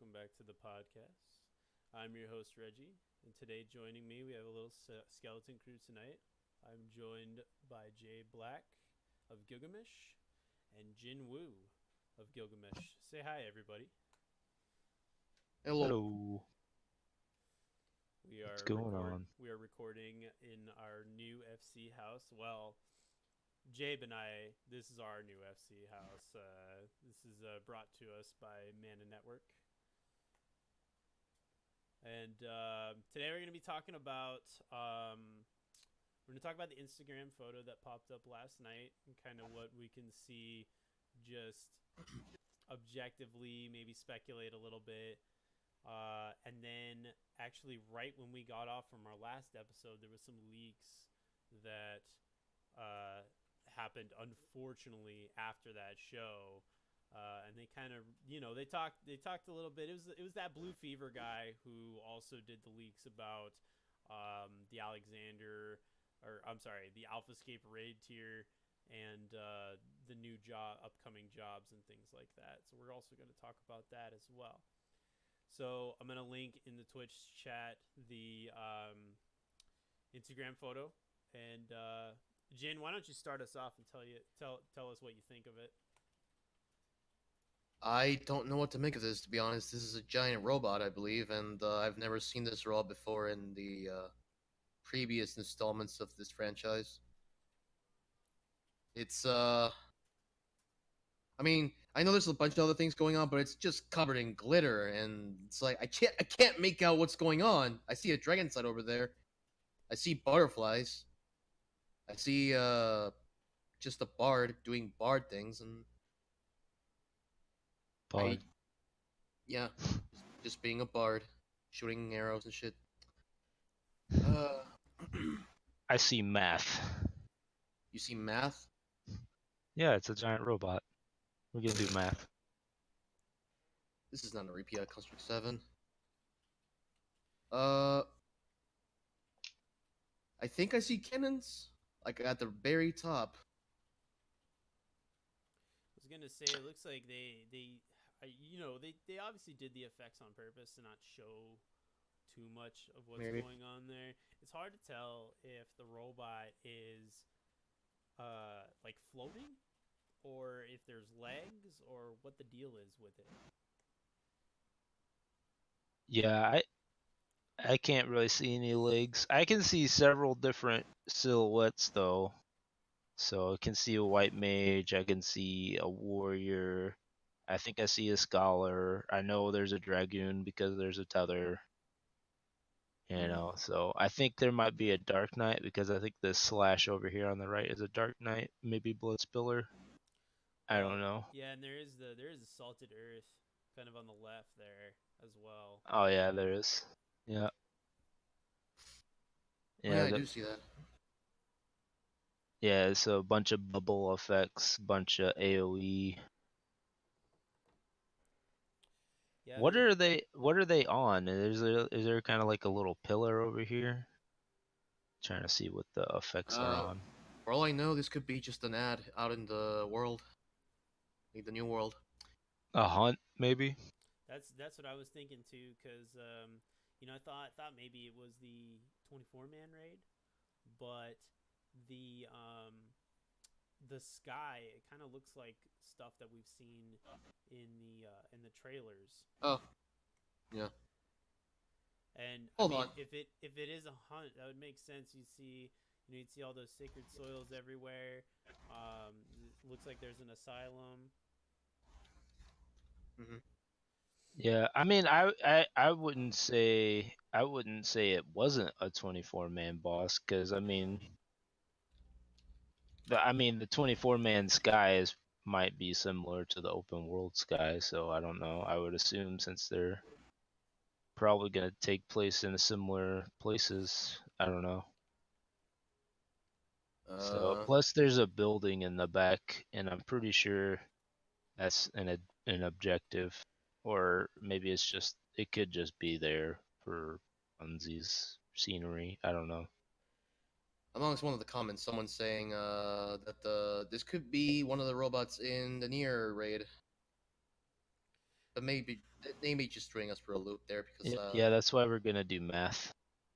welcome back to the podcast. I'm your host, Reggie, and today joining me, we have a little skeleton crew tonight. I'm joined by Jay Black of Gilgamesh and Jin Woo of Gilgamesh. Say hi, everybody. Hello. Hello. What's going on? We are recording in our new FC house. Well, Jabe and I, this is our new FC house. This is brought to us by Mana Network. And today we're going to be talking about the Instagram photo that popped up last night and kind of what we can see, just objectively, maybe speculate a little bit. And then actually right when we got off from our last episode, there was some leaks that happened unfortunately after that show. And they kind of, they talked a little bit. It was that Blue Fever guy who also did the leaks about the Alexander, or I'm sorry, the AlphaScape raid tier and the new upcoming jobs and things like that. So we're also going to talk about that as well. So I'm going to link in the Twitch chat the Instagram photo, and Jin, why don't you start us off and tell us what you think of it? I don't know what to make of this, to be honest. This is a giant robot, I believe, and I've never seen this robot before in the previous installments of this franchise. It's, I mean, I know there's a bunch of other things going on, but it's just covered in glitter, and it's like, I can't make out what's going on. I see a dragon slide over there. I see butterflies. I see, just a bard doing bard things, and I, Bard. yeah, just being a bard, shooting arrows and shit. Uh, I see math. you see math? Yeah, it's a giant robot. We're gonna do math. This is not a repeat of Construct 7. Uh, I think I see cannons, like at the very top. I was gonna say it looks like they obviously did the effects on purpose to not show too much of what's Maybe. going on there. It's hard to tell if the robot is like floating or if there's legs or what the deal is with it. Yeah, I can't really see any legs. I can see several different silhouettes though. So I can see a white mage, I can see a warrior. I think I see a scholar. I know there's a dragoon because there's a tether. So I think there might be a dark knight because I think this slash over here on the right is a dark knight, maybe blood spiller. I Well, don't know. yeah, and there is the salted earth kind of on the left there as well. Oh yeah, there is. Yeah, Oh yeah, yeah, I do see that. yeah. So a bunch of bubble effects, bunch of AOE. Yeah, What are they? What are they on? Is there kind of like a little pillar over here? Trying to see what the effects are Uh, on. for all I know, this could be just an ad out in the world, like the new world. A hunt, maybe. that's what I was thinking too, because I thought maybe it was the 24-man raid, but the the sky, it kind of looks like stuff that we've seen in the trailers. Oh, yeah. And I Hold mean, on. if it is a hunt, that would make sense. You'd see all those sacred soils everywhere. It looks like there's an asylum. Hmm. Yeah, I mean, I wouldn't say it wasn't a 24-man boss because the 24-man skies might be similar to the open world sky, so I don't know. I would assume since they're probably gonna take place in similar places. I don't know. So Uh, plus there's a building in the back, and I'm pretty sure that's an objective, or maybe it could just be there for funsies, scenery. I don't know. amongst one of the comments, someone's saying that this could be one of the robots in the near raid. But maybe they may just string us for a loop there because Yeah, that's why we're gonna do math.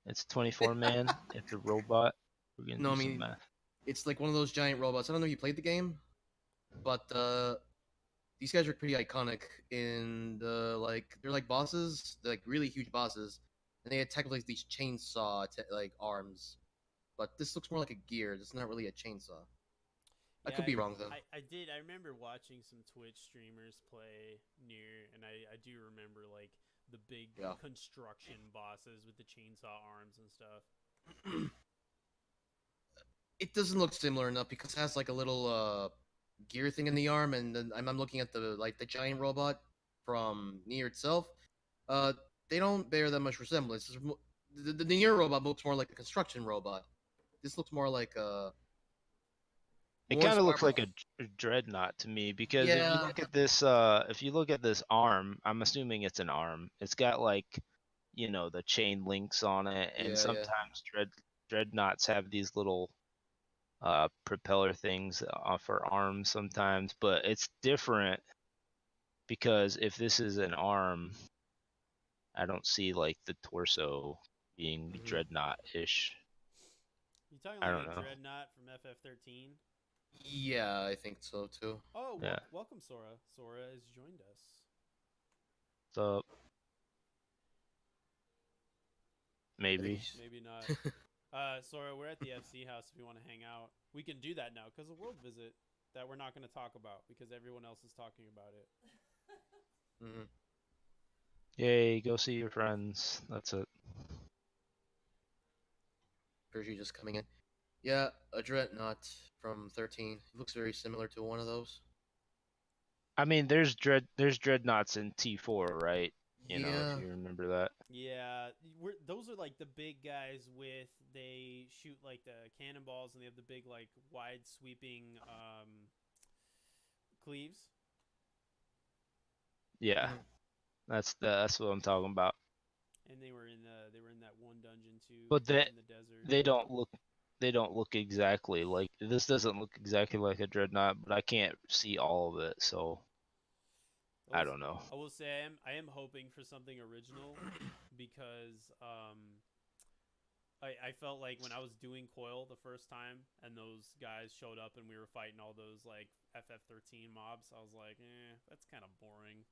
It's 24 man. It's a robot. We're gonna no, do I some mean math. it's like one of those giant robots. I don't know if you played the game, but these guys are pretty iconic in the they're like bosses, they're like really huge bosses, and they attack with like these chainsaw like arms. But this looks more like a gear. It's not really a chainsaw. I Yeah, could be wrong though. I did. I remember watching some Twitch streamers play near, and I do remember like the big Yeah. construction bosses with the chainsaw arms and stuff. It doesn't look similar enough because it has like a little gear thing in the arm, and then I'm looking at the giant robot from Nier itself. Uh, they don't bear that much resemblance. The Nier robot looks more like a construction robot. This looks more like a It more kind of inspired looks by like a dreadnought to me because yeah if you look at this arm, I'm assuming it's an arm. It's got like, the chain links on it, and yeah. sometimes dreadnoughts have these little propeller things for arms sometimes, but it's different because if this is an arm, I don't see like the torso being Mhm. dreadnought-ish. You talking I like don't a know. dreadnought from FF13? Yeah, I think so too. Oh, Yeah. welcome, Sora. Sora has joined us. So I think maybe. he's- Maybe not. Sora, we're at the FC house if you want to hang out. We can do that now because a world visit that we're not going to talk about because everyone else is talking about it. Mhm. Yay, go see your friends. That's it. Percy just coming in. Yeah, a dreadnought from 13. It looks very similar to one of those. I mean, there's dreadnoughts in T4, right? If Yeah. you remember that. Yeah, those are like the big guys with they shoot like the cannonballs and they have the big like wide sweeping cleaves. Yeah, Mhm. that's what I'm talking about. And they were in that one dungeon too But in the desert. they don't look they don't look exactly like this. Doesn't look exactly like a dreadnought, but I can't see all of it, so I don't know. I will say I am hoping for something original because I felt like when I was doing Coil the first time and those guys showed up and we were fighting all those like FF13 mobs, I was like, that's kind of boring.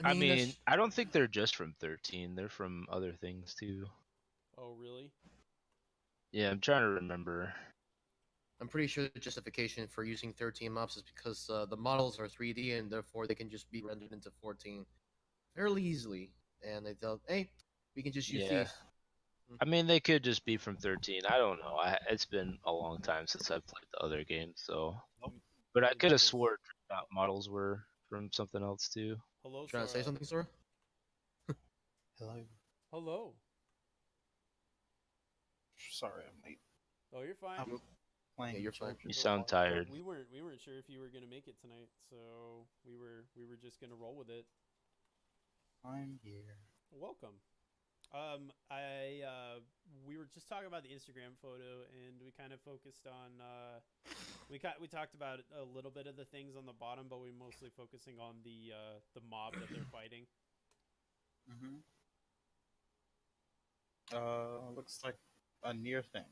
I mean, I don't think they're just from 13. They're from other things too. Oh, really? Yeah, I'm trying to remember. I'm pretty sure the justification for using 13 maps is because the models are 3D and therefore they can just be rendered into 14 fairly easily. And they thought, hey, we can just use Yeah. these. I mean, they could just be from 13. I don't know. It's been a long time since I've played the other games, so. But I Maybe could have because- swore Dreadnought models were from something else too. Hello, Trying to say Sora. something, Sora? Hello. Hello. Sorry, I'm late. Oh, you're fine. I'm playing. Yeah, you're fine. You sound tired. We weren't sure if you were gonna make it tonight, so we were just gonna roll with it. I'm here. Welcome. We were just talking about the Instagram photo, and we kind of focused on we talked about a little bit of the things on the bottom, but we're mostly focusing on the mob that they're fighting. Mm-hmm. Looks like a near thing.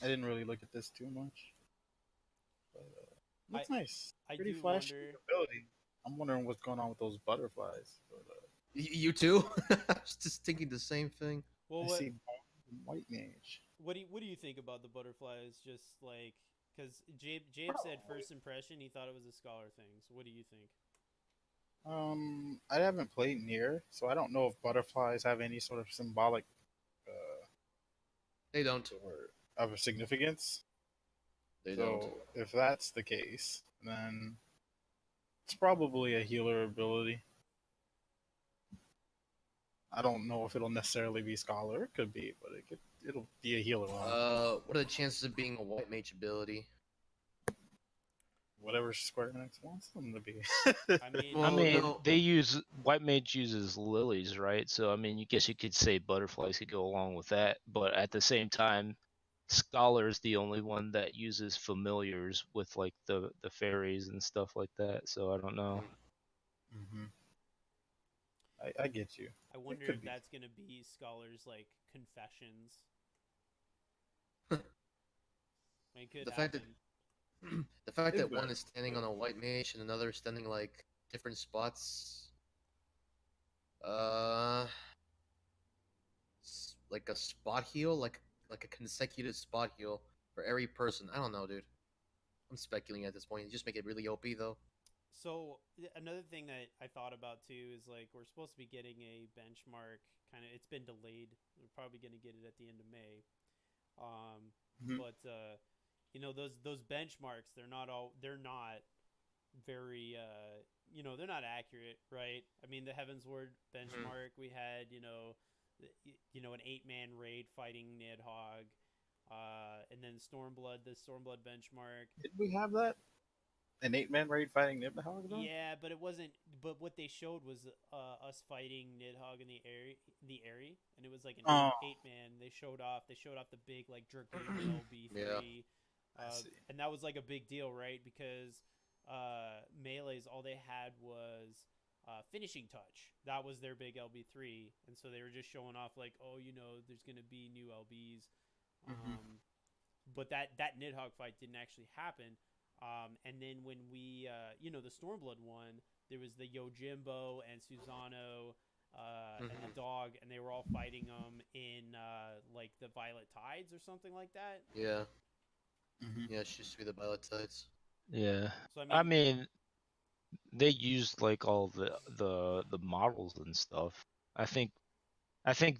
I didn't really look at this too much, but looks nice. I Pretty do flashy wonder. ability. I'm wondering what's going on with those butterflies. But, You too? I was just thinking the same thing. Well, I what see white mage. what do you think about the butterflies? Just like because Jabe said first impression he thought it was a scholar thing. So what do you think? I haven't played near, so I don't know if butterflies have any sort of symbolic They don't. or of a significance. They So don't. if that's the case, then it's probably a healer ability. I don't know if it'll necessarily be scholar. It could be, but it'll be a healer one. What are the chances of being a white mage ability? Whatever Square Enix wants them to be. I mean, Well, I mean, no. they use White Mage uses lilies, right? So I mean, you guess you could say butterflies could go along with that, but at the same time, Scholar's the only one that uses familiars with like the fairies and stuff like that. So I don't know. Mm-hmm. I get you. I It wonder could if be. that's gonna be Scholar's like confessions. I mean, it could The fact that happen. the fact It that one better. is standing on a white mage and another is standing like different spots, uh, like a spot heal, like a consecutive spot heal for every person. I don't know, dude. I'm speculating at this point. You just make it really OP though. So another thing that I thought about too is like we're supposed to be getting a benchmark. Kind of, it's been delayed. We're probably going to get it at the end of May. Um, Mhm. but you know those benchmarks, they're not very they're not accurate, right? I mean, the Heaven's Word benchmark, we had an 8-man raid fighting Nidhogg, and then Stormblood, the Stormblood benchmark. Did we have that? An 8-man raid fighting Nibelheim? Yeah, but it wasn't. But what they showed was us fighting Nidhogg in the Airy, and it was like an Oh, eight man. They showed off. They showed off the big like Dragoon Yeah. LB3, I see. and that was like a big deal, right? Because melee's all they had was finishing touch. That was their big LB3, and so they were just showing off like, oh, there's gonna be new LBs. Mhm. But that Nidhogg fight didn't actually happen. And then when we, the Stormblood one, there was the Yojimbo and Susano and the dog, and they were all fighting them in like the Violet Tides or something like that. Yeah. Mhm. Yeah, it used to be the Violet Tides. Yeah. So I I mean, mean, they used like all the models and stuff. I think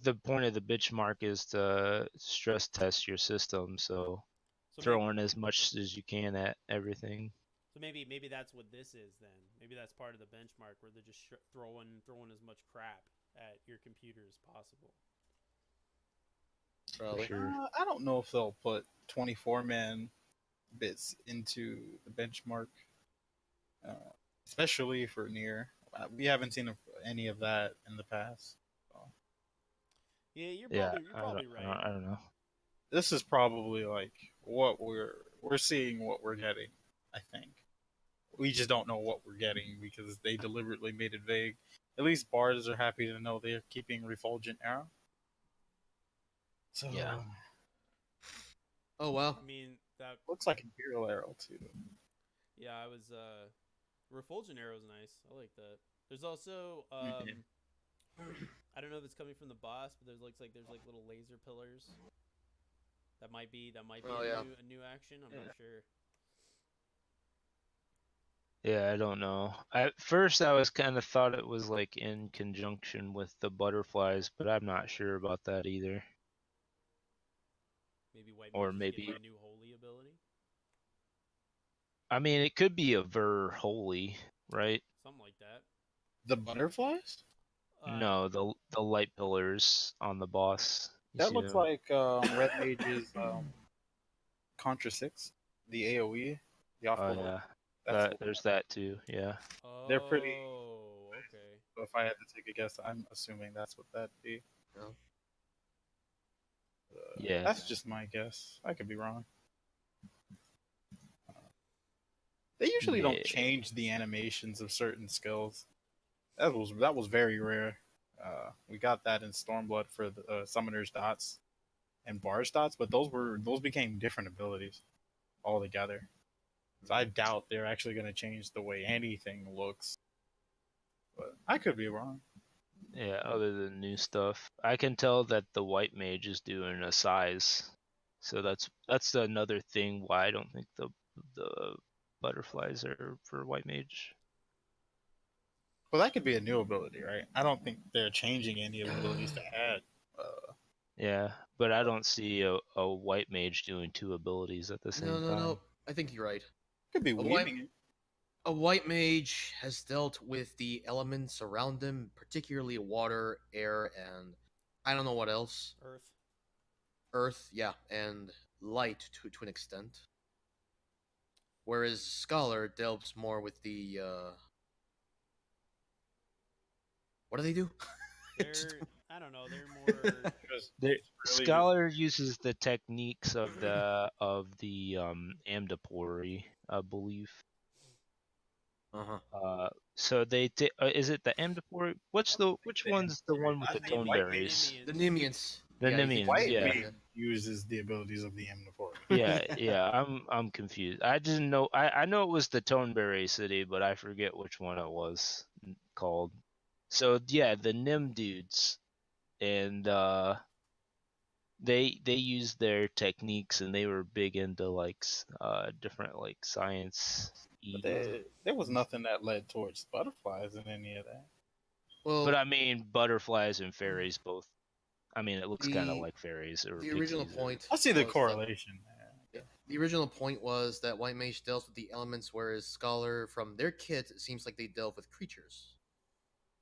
the point of the benchmark is to stress test your system, so so maybe throw in as much as you can at everything. maybe that's what this is then. Maybe that's part of the benchmark where they're just throwing as much crap at your computer as possible. For Probably. sure. I don't know if they'll put 24-man bits into the benchmark, uh, especially for near. We haven't seen any of that in the past. So Yeah, you're Yeah, probably right. I don't know. this is probably like what we're seeing, what we're getting. I think we just don't know what we're getting because they deliberately made it vague. At least bards are happy to know they're keeping Refulgent Arrow. So Yeah. Oh well. I mean that. looks like Imperial Arrow too. Yeah, I was Refulgent Arrow's nice. I like that. There's also Yeah. I don't know if it's coming from the boss, but there's like little laser pillars. That might be Oh yeah. a new action. I'm not sure. Yeah, I don't know. At first, I was kind of thought it was like in conjunction with the butterflies, but I'm not sure about that either. Maybe White Or Mage is getting maybe, a new holy ability, I mean, it could be a Ver Holy, right? something like that. The butterflies? Uh, No, the light pillars on the boss. You That see looks them? like Red Mage's Contra 6, the AoE, the off Oh the hook. yeah, That's that there's that too. Yeah, they're pretty. oh, okay. So if I had to take a guess, I'm assuming that's what that'd be. No. yeah, That's just my guess. I could be wrong. They usually don't yeah, change the animations of certain skills. That was very rare. We got that in Stormblood for the Summoner's Dots and Bar's Dots, but those became different abilities altogether. So I doubt they're actually going to change the way anything looks. But I could be wrong. yeah. Other than new stuff, I can tell that the white mage is doing a size, so that's another thing why I don't think the butterflies are for white mage. Well, that could be a new ability, right? I don't think they're changing any abilities to add. Uh, Yeah, but I don't see a white mage doing two abilities at the No, same no, time. no. I think you're right. could be A white weaving it. a white mage has dealt with the elements around them, particularly water, air, and I don't know what else. Earth. Earth, yeah, and light to an extent. Whereas Scholar delves more with the what do they do? They're I don't know. They're more. Just The really Scholar uses the techniques of the Amdapori, I believe. So they is it the Amdapori? Which the one's the one with I the think tone White berries? Nimians. The Nimians. The Yeah, you think Nimians, White yeah. Mage uses the abilities of the Amnifor. Yeah. I'm confused. I didn't know. I know it was the Toneberry City, but I forget which one it was called. So yeah, the Nim dudes, and they used their techniques, and they were big into like different like science. But there was nothing that led towards butterflies in any of that. Well, But I mean, butterflies and fairies both. I mean, it looks kind of the like fairies or the original pixies. point. I see the was correlation there. the original point was that White Mage deals with the elements, whereas Scholar, from their kits, it seems like they delve with creatures.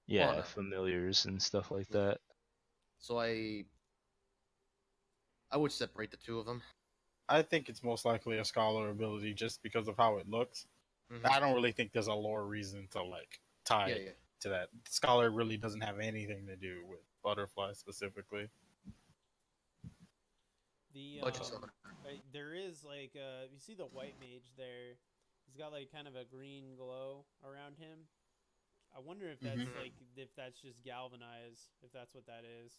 Yeah, Fauna. familiars and stuff like Yeah. that. So I would separate the two of them. I think it's most likely a scholar ability just because of how it looks. Mhm. I don't really think there's a lore reason to like tie Yeah, it yeah. to that. Scholar really doesn't have anything to do with butterflies specifically. The Bunch of summoner. there is like you see the white mage there. He's got like kind of a green glow around him. I wonder if that's like if that's just galvanized, if that's what that is.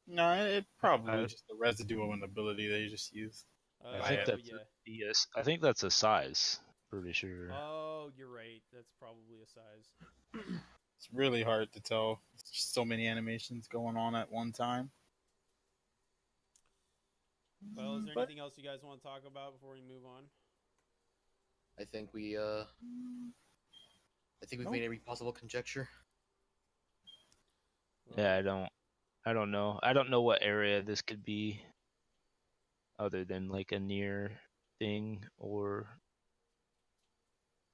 No, it probably just the residue and ability they just used. I think that's yes. I think that's a size. Pretty sure. Oh, you're right. That's probably a size. It's really hard to tell. There's just so many animations going on at one time. Well, is there anything else you guys want to talk about before we move on? I think we've made every possible conjecture. Yeah, I don't know. I don't know what area this could be, other than like a near thing, or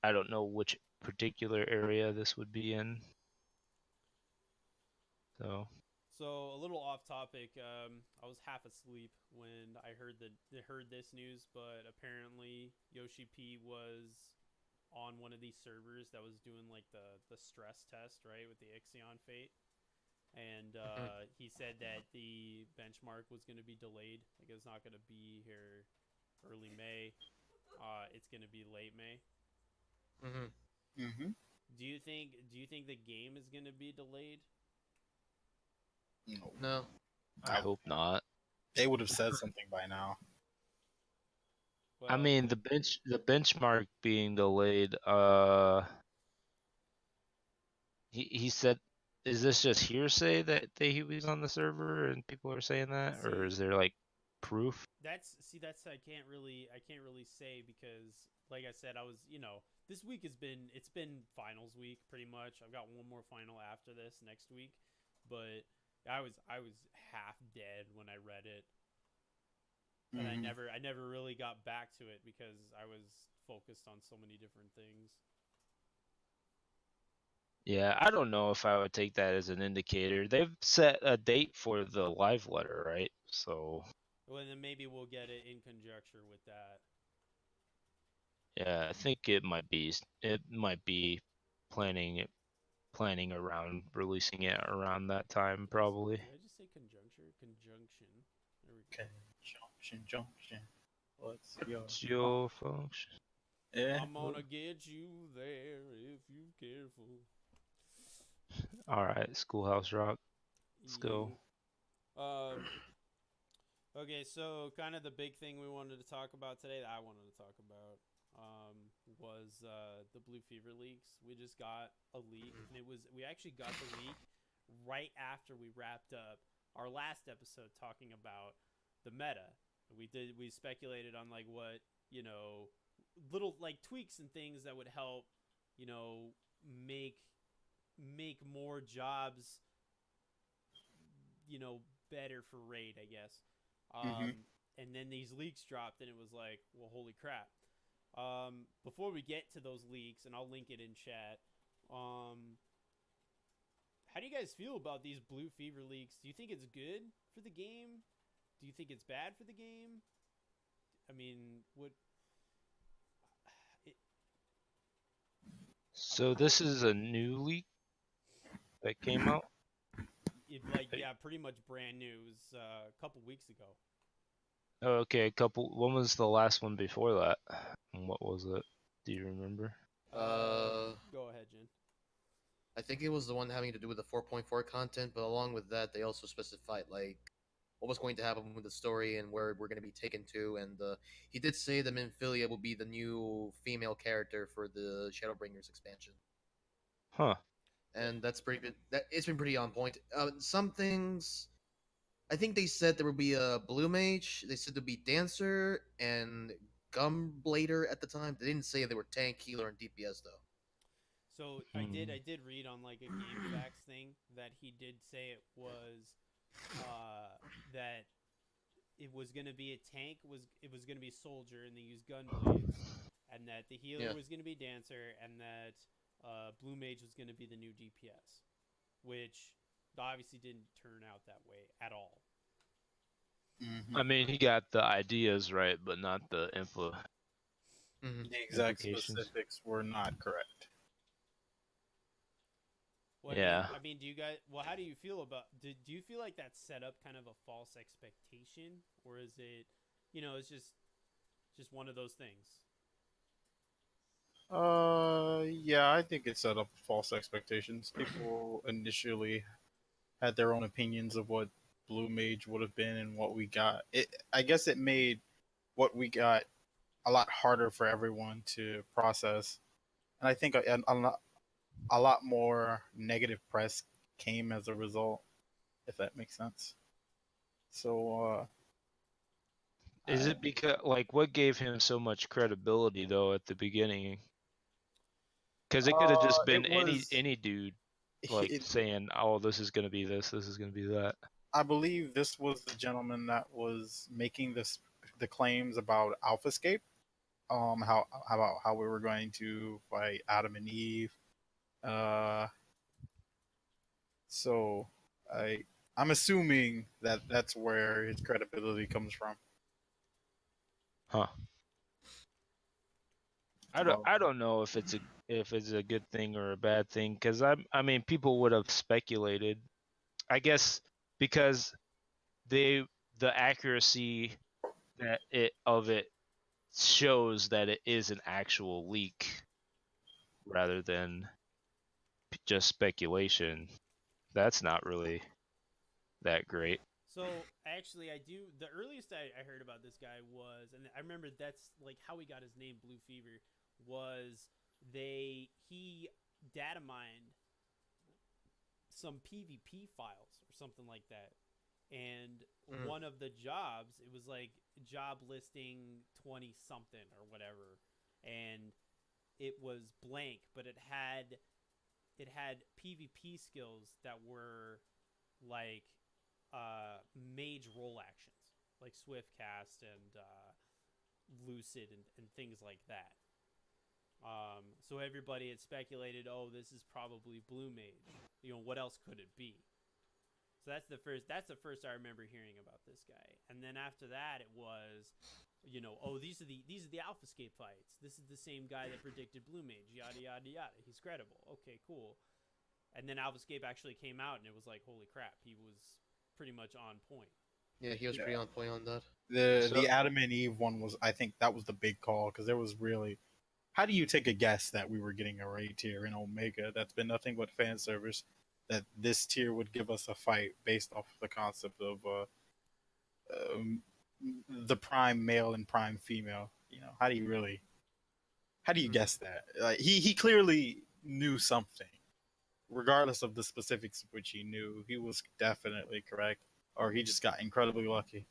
I don't know which particular area this would be in. So a little off topic. I was half asleep when I heard this news, but apparently Yoshi P was on one of these servers that was doing like the stress test, right, with the Ixion Fate. And he said that the benchmark was going to be delayed. Like it's not going to be here early May. It's going to be late May. Do you think the game is going to be delayed? No. I hope not. They would have said something by now. Well, I mean, the benchmark being delayed. He said, is this just hearsay that he was on the server and people are saying that, or is there like proof? That's I can't really say, because like I said, I was this week it's been finals week pretty much. I've got one more final after this next week, but I was half dead when I read it, and I never really got back to it because I was focused on so many different things. Yeah, I don't know if I would take that as an indicator. They've set a date for the live letter, right? So. Well, then maybe we'll get it in conjecture with that. Yeah, I think it might be planning around releasing it around that time, probably. Did I just say conjuncture? Conjunction. There we go. Junction. What's your function? Yeah. I'm gonna get you there if you're careful. All right, Schoolhouse Rock. Let's go. Okay, so kind of the big thing we wanted to talk about today, that I wanted to talk about, was the Blue Fever leaks. We just got a leak, and we actually got the leak right after we wrapped up our last episode talking about the meta. We speculated on like what, little like tweaks and things that would help, make more jobs, better for raid, I guess. And then these leaks dropped, and it was like, well, holy crap. Before we get to those leaks, and I'll link it in chat, how do you guys feel about these Blue Fever leaks? Do you think it's good for the game? Do you think it's bad for the game? I mean, So this is a new leak that came out? pretty much brand new. It was a couple weeks ago. Okay, when was the last one before that? And what was it? Do you remember? Go ahead, Jen. I think it was the one having to do with the 4.4 content, but along with that, they also specified like what was going to happen with the story and where we're going to be taken to. And he did say that Minfilia will be the new female character for the Shadowbringers expansion, Huh. and that's pretty good. It's been pretty on point. Some things, I think they said there will be a blue mage. They said there'll be dancer and gumblader at the time. They didn't say they were tank, healer, and DPS though. So I did read on like a GameFAQs thing that he did say it was that it was gonna be a tank, it was gonna be soldier, and they used gun blades, and that the healer was gonna be dancer, and that blue mage was gonna be the new DPS, which obviously didn't turn out that way at all. I mean, he got the ideas right, but not the info. The exact Implications. specifics were not correct. Well, Yeah. I mean, do you guys? Well, how do you feel about? Do you feel like that set up kind of a false expectation, or is it, it's just one of those things? Yeah, I think it set up false expectations. People initially had their own opinions of what Blue Mage would have been and what we got. I guess it made what we got a lot harder for everyone to process, and I think a lot more negative press came as a result, if that makes sense. So, Is it because, like, what gave him so much credibility though at the beginning? Because it could have just been any dude, like saying, "Oh, this is gonna be this is gonna be that." I believe this was the gentleman that was making the claims about AlphaScape. How about how we were going to fight Adam and Eve. So I'm assuming that that's where his credibility comes from. Huh. I don't know if it's a good thing or a bad thing, because I mean, people would have speculated, I guess, because the accuracy of it shows that it is an actual leak rather than just speculation. That's not really that great. So actually, the earliest I heard about this guy was, and I remember that's like how he got his name, Blue Fever, was he data mined some PvP files or something like that. And one of the jobs, it was like job listing 20 something or whatever, and it was blank, but it had PvP skills that were like mage roll actions, like swift cast and lucid and things like that. So everybody had speculated, oh, this is probably blue mage. What else could it be? So that's the first I remember hearing about this guy. And then after that, it was, oh, these are the AlphaScape fights. This is the same guy that predicted blue mage. Yada yada yada. He's credible. Okay, cool. And then AlphaScape actually came out, and it was like, holy crap, he was pretty much on point. Yeah, he was pretty on point on that. The Adam and Eve one was, I think that was the big call, because there was really, how do you take a guess that we were getting a raid tier in Omega that's been nothing but fan service, that this tier would give us a fight based off the concept of the prime male and prime female? How do you guess that? Like, he clearly knew something, regardless of the specifics of which he knew. He was definitely correct, or he just got incredibly lucky.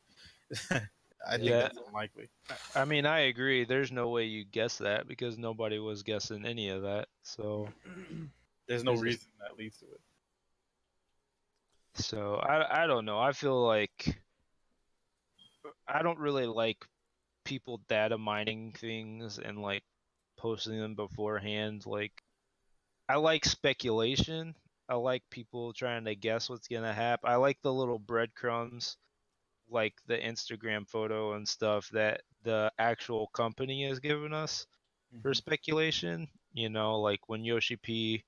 I think that's unlikely. I mean, I agree. There's no way you guess that, because nobody was guessing any of that. So there's no reason that leads to it. So I don't know. I feel like I don't really like people data mining things and like posting them beforehand. Like, I like speculation. I like people trying to guess what's gonna happen. I like the little breadcrumbs, like the Instagram photo and stuff that the actual company has given us for speculation. Like when Yoshi P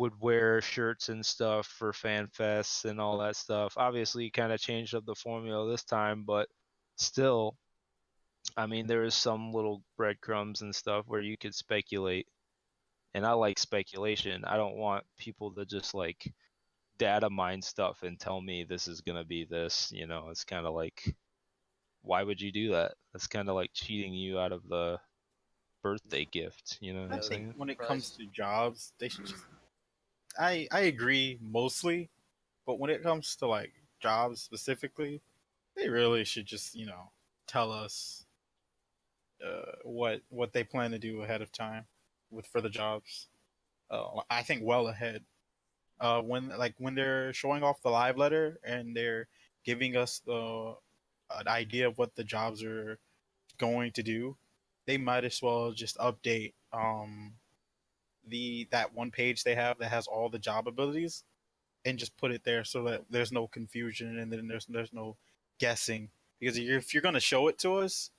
would wear shirts and stuff for fan fests and all that stuff. Obviously, kind of changed up the formula this time, but still, I mean, there is some little breadcrumbs and stuff where you could speculate. And I like speculation. I don't want people to just like data mine stuff and tell me this is gonna be this. You know, it's kind of like, why would you do that? That's kind of like cheating you out of the birthday gift. You know what I I'm Yeah, think saying? when it comes Surprise. to jobs, they should just. I agree mostly, but when it comes to like jobs specifically, they really should just tell us what they plan to do ahead of time with for the jobs. I think well ahead. When they're showing off the live letter and they're giving us the an idea of what the jobs are going to do, they might as well just update the that one page they have that has all the job abilities and just put it there so that there's no confusion and then there's no guessing. Because if you're gonna show it to us,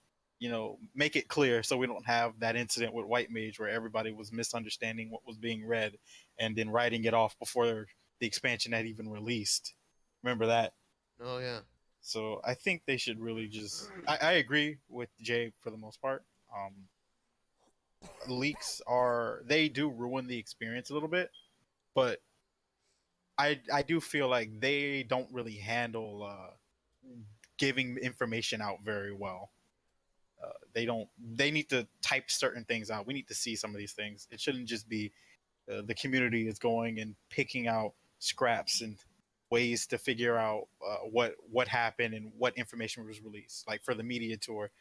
make it clear so we don't have that incident with White Mage where everybody was misunderstanding what was being read and then writing it off before the expansion had even released. Remember that? Oh yeah. So I think they should really just. I agree with Jay for the most part. Leaks they do ruin the experience a little bit, but I do feel like they don't really handle giving information out very well. They don't. They need to type certain things out. We need to see some of these things. It shouldn't just be the community is going and picking out scraps and ways to figure out what happened and what information was released. Like for the media tour,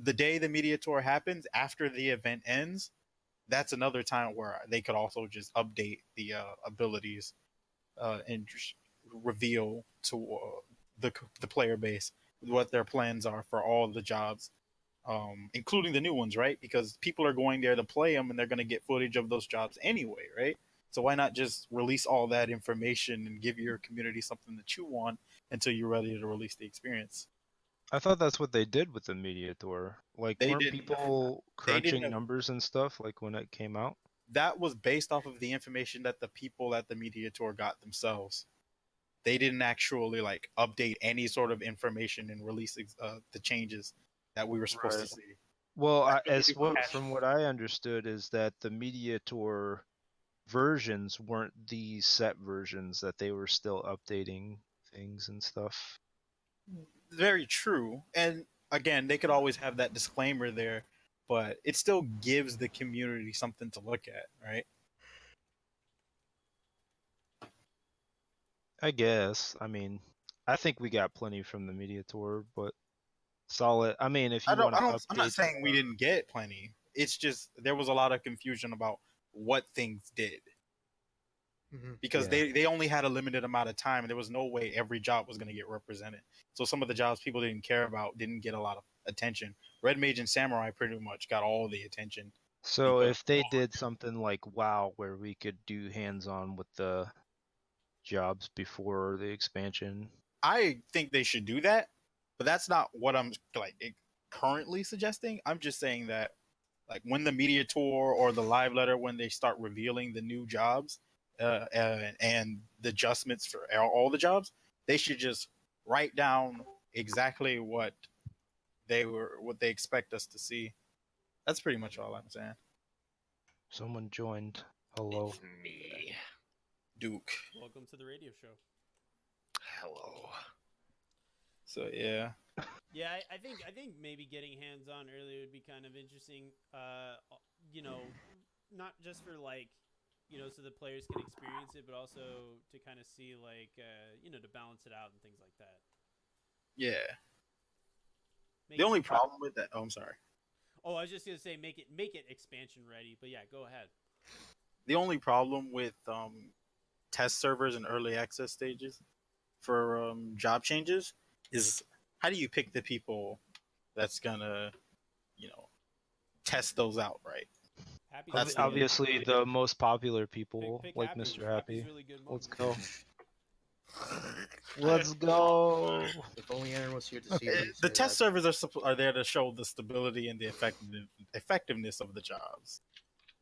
the day the media tour happens after the event ends, that's another time where they could also just update the abilities and just reveal to the player base what their plans are for all the jobs, including the new ones, right? Because people are going there to play them, and they're going to get footage of those jobs anyway, right? So why not just release all that information and give your community something to chew on until you're ready to release the experience? I thought that's what they did with the media tour. Like, They weren't didn't. people They didn't. crunching numbers and stuff like when it came out? That was based off of the information that the people at the media tour got themselves. They didn't actually like update any sort of information and release the changes that we were supposed to Right. see. Well, That's what they do for from what I understood is that the media tour versions weren't the set versions, that they were still updating things and stuff. Very true. And again, they could always have that disclaimer there, but it still gives the community something to look at, right? I guess. I mean, I think we got plenty from the media tour, but solid. I mean, if I you don't want I to don't I'm not update, saying we didn't get plenty. It's just there was a lot of confusion about what things did. Because Yeah. they only had a limited amount of time and there was no way every job was going to get represented. So some of the jobs people didn't care about didn't get a lot of attention. Red Mage and Samurai pretty much got all the attention. So Because if they did something like WoW, where we could do hands-on with the jobs before the expansion, I think they should do that, but that's not what I'm like currently suggesting. I'm just saying that like when the media tour or the live letter when they start revealing the new jobs and the adjustments for all the jobs, they should just write down exactly what they expect us to see. That's pretty much all I'm saying. someone joined. Hello. It's me. Duke. Welcome to the radio show. Hello. So yeah. Yeah, I think maybe getting hands on earlier would be kind of interesting. You know, not just for like, so the players can experience it, but also to kind of see like, to balance it out and things like that. Yeah. Make The it- only problem with that, I'm sorry. Oh, I was just gonna say make it expansion ready, but yeah, go ahead. The only problem with test servers and early access stages for job changes is how do you pick the people that's gonna, test those out, right? Happy's That's really Obviously, the most popular people, Pick like Happy. Mr. Happy's Happy. really good. Let's moment. go. Let's go. If only Aaron was here to see this. The test servers are there to show the stability and the effectiveness of the jobs.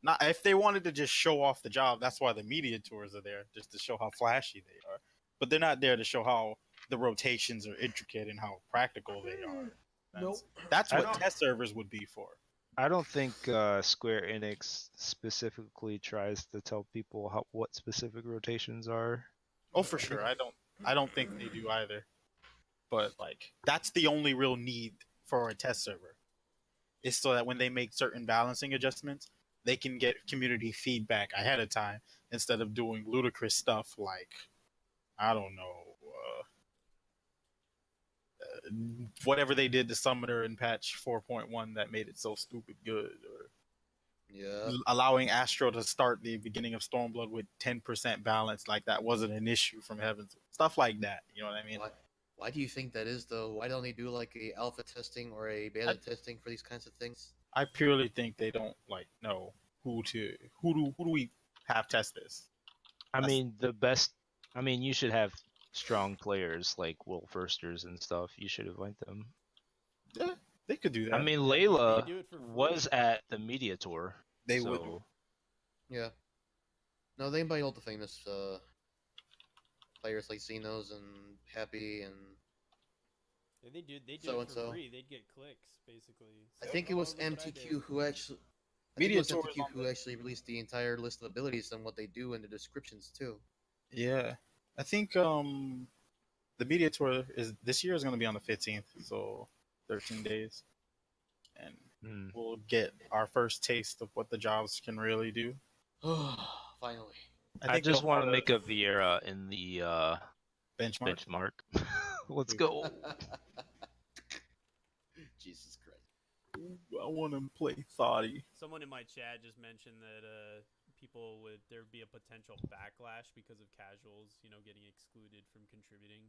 Not if they wanted to just show off the job. That's why the media tours are there, just to show how flashy they are. But they're not there to show how the rotations are intricate and how practical they are. Nope. That's I what don't- test servers would be for. I don't think Square Enix specifically tries to tell people what specific rotations are. Oh, for sure. I don't think they do either. But like, that's the only real need for a test server, is so that when they make certain balancing adjustments, they can get community feedback ahead of time instead of doing ludicrous stuff like, I don't know, whatever they did to Summoner in patch 4.1 that made it so stupid good, or Yeah. allowing Astro to start the beginning of Stormblood with 10% balance like that wasn't an issue from Heavens. Stuff like that, you know what I mean? Why do you think that is, though? Why don't they do like a alpha testing or a beta testing for these kinds of things? I purely think they don't like know who do we have test this. I That's- mean, you should have strong players like Will Firsters and stuff. You should invite them. Yeah, they could do that. I mean, They Layla do it for free. was at the media tour. They so... would. Yeah. No, they invite all the famous players like Xenos and Happy and Yeah, they do it So-and-so. for free. They'd get clicks, basically. I think it was look what I did. MTQ who actually. Media I think it was tours MTQ on who the- actually released the entire list of abilities and what they do in the descriptions too. Yeah, I think the media tour this year is going to be on the 15th, so 13 days, and Hmm. we'll get our first taste of what the jobs can really do. Finally. I think just they'll want to have make a Vieira in the benchmark. benchmark. Let's go. Jesus Christ. I want to play Thoughty. Someone in my chat just mentioned that there'd be a potential backlash because of casuals, getting excluded from contributing.